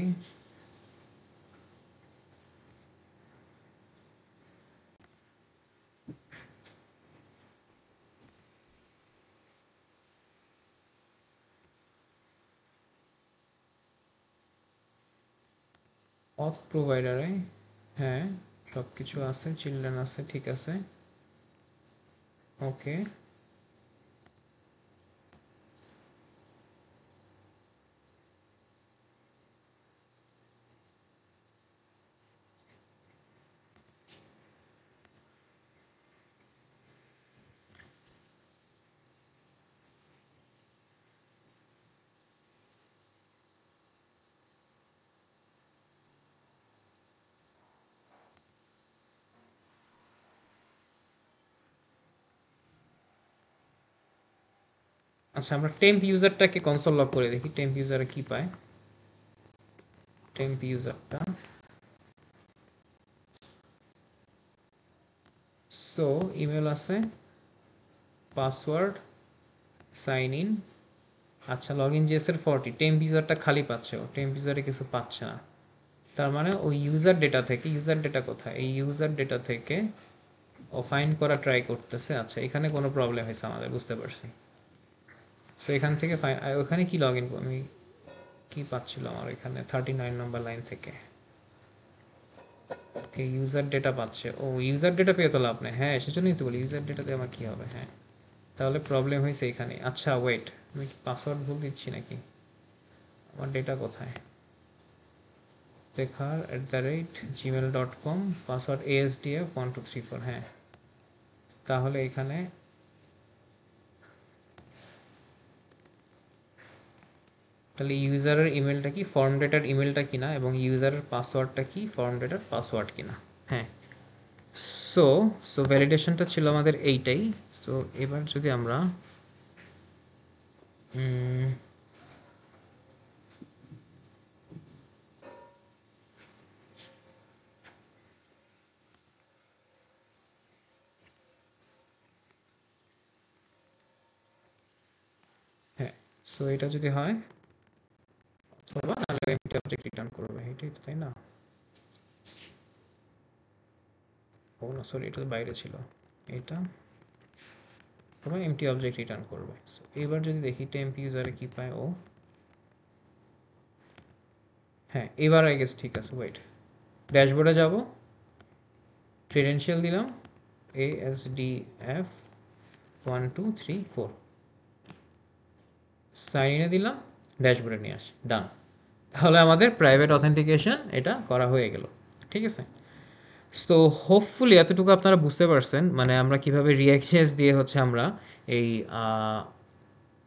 অথ প্রোভাইডারে হ্যাঁ সব কিছু আছে, চিলড্রেন আছে, ঠিক আছে ওকে। আচ্ছা আমরা টেম্প ইউজারটাকে কনসোল লগ করে দেখি টেম্প ইউজারে কি পায়। টেম্প ইউজারটা সো ইমেল আছে, পাসওয়ার্ড, সাইন ইন। আচ্ছা লগ ইন জেস এর 40, টেম্প ইউজারটা খালি পাচ্ছে, ও টেম্প ইউজারে কিছু পাচ্ছে না। তার মানে ওই ইউজার ডেটা থেকে, ইউজার ডেটা কোথায়, এই ইউজার ডেটা থেকে ও ফাইন্ড করা ট্রাই করতেছে। আচ্ছা এখানে কোনো প্রবলেম হয়েছে আমাদের, বুঝতে পারছি। সো এখান থেকে ওখানে কি লগ ইন, আমি কি পাচ্ছিল আমার এখানে 39 নম্বর লাইন থেকে ইউজার ডেটা পাচ্ছে। ও ইউজার ডেটা পেয়ে তো লাভ নেই, হ্যাঁ সেজন্যই তো বলি ইউজার ডেটা দিয়ে আমার কি হবে। হ্যাঁ তাহলে প্রবলেম হয়েছে এখানে। আচ্ছা ওয়েট, আমি কি পাসওয়ার্ড ভুল দিচ্ছি নাকি, আমার ডেটা কোথায়, দেখার @gmail.com, পাসওয়ার্ড ASDF1234। হ্যাঁ তাহলে এখানে তাহলে ইউজারের ইমেলটা কি ফর্ম ডেটার ইমেলটা কিনা এবং ইউজারের পাসওয়ার্ডটা কি ফর্ম ডেটার পাসওয়ার্ড কিনা। হ্যাঁ সো সো ভ্যালিডেশনটা ছিল আমাদের এইটাই। সো এবার যদি আমরা হ্যাঁ সো এটা যদি হয় অথবা নাহলে এমটি অবজেক্ট রিটার্ন করবে, এটাই তো তাই না। ও না সরি এটা তো বাইরে ছিল, এটা অথবা এমটি অবজেক্ট রিটার্ন করবে। সো এবার যদি দেখি টেম্প ইউজারে কি পায় ও, হ্যাঁ এবার আই গেস ঠিক আছে। ওয়েট ড্যাশবোর্ডে যাব, ক্রেডেনশিয়াল দিলাম ASDF1234, সাইন ইনে দিলাম, ড্যাশবোর্ডে নিয়ে আসি, ডান। তাহলে আমাদের প্রাইভেট অথেন্টিকেশন এটা করা হয়ে গেল, ঠিক আছে। তো হোপফুলি এতটুকু আপনারা বুঝতে পারছেন, মানে আমরা কিভাবে রিঅ্যাক্ট দিয়ে হচ্ছে আমরা এই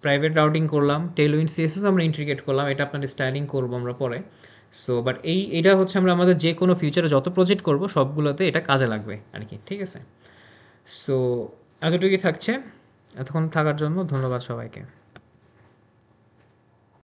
প্রাইভেট রাউটিং করলাম, টেলউইন্ড সিএসএস আমরা ইন্টিগ্রেট করলাম, এটা আপনাদের স্টাইলিং করবো আমরা পরে। সো বাট এটা হচ্ছে আমরা আমাদের যে কোনো ফিউচারে যত প্রজেক্ট করব সবগুলোতে এটা কাজে লাগবে আর কি, ঠিক আছে। সো এতটুকুই থাকছে, এতক্ষণ থাকার জন্য ধন্যবাদ সবাইকে।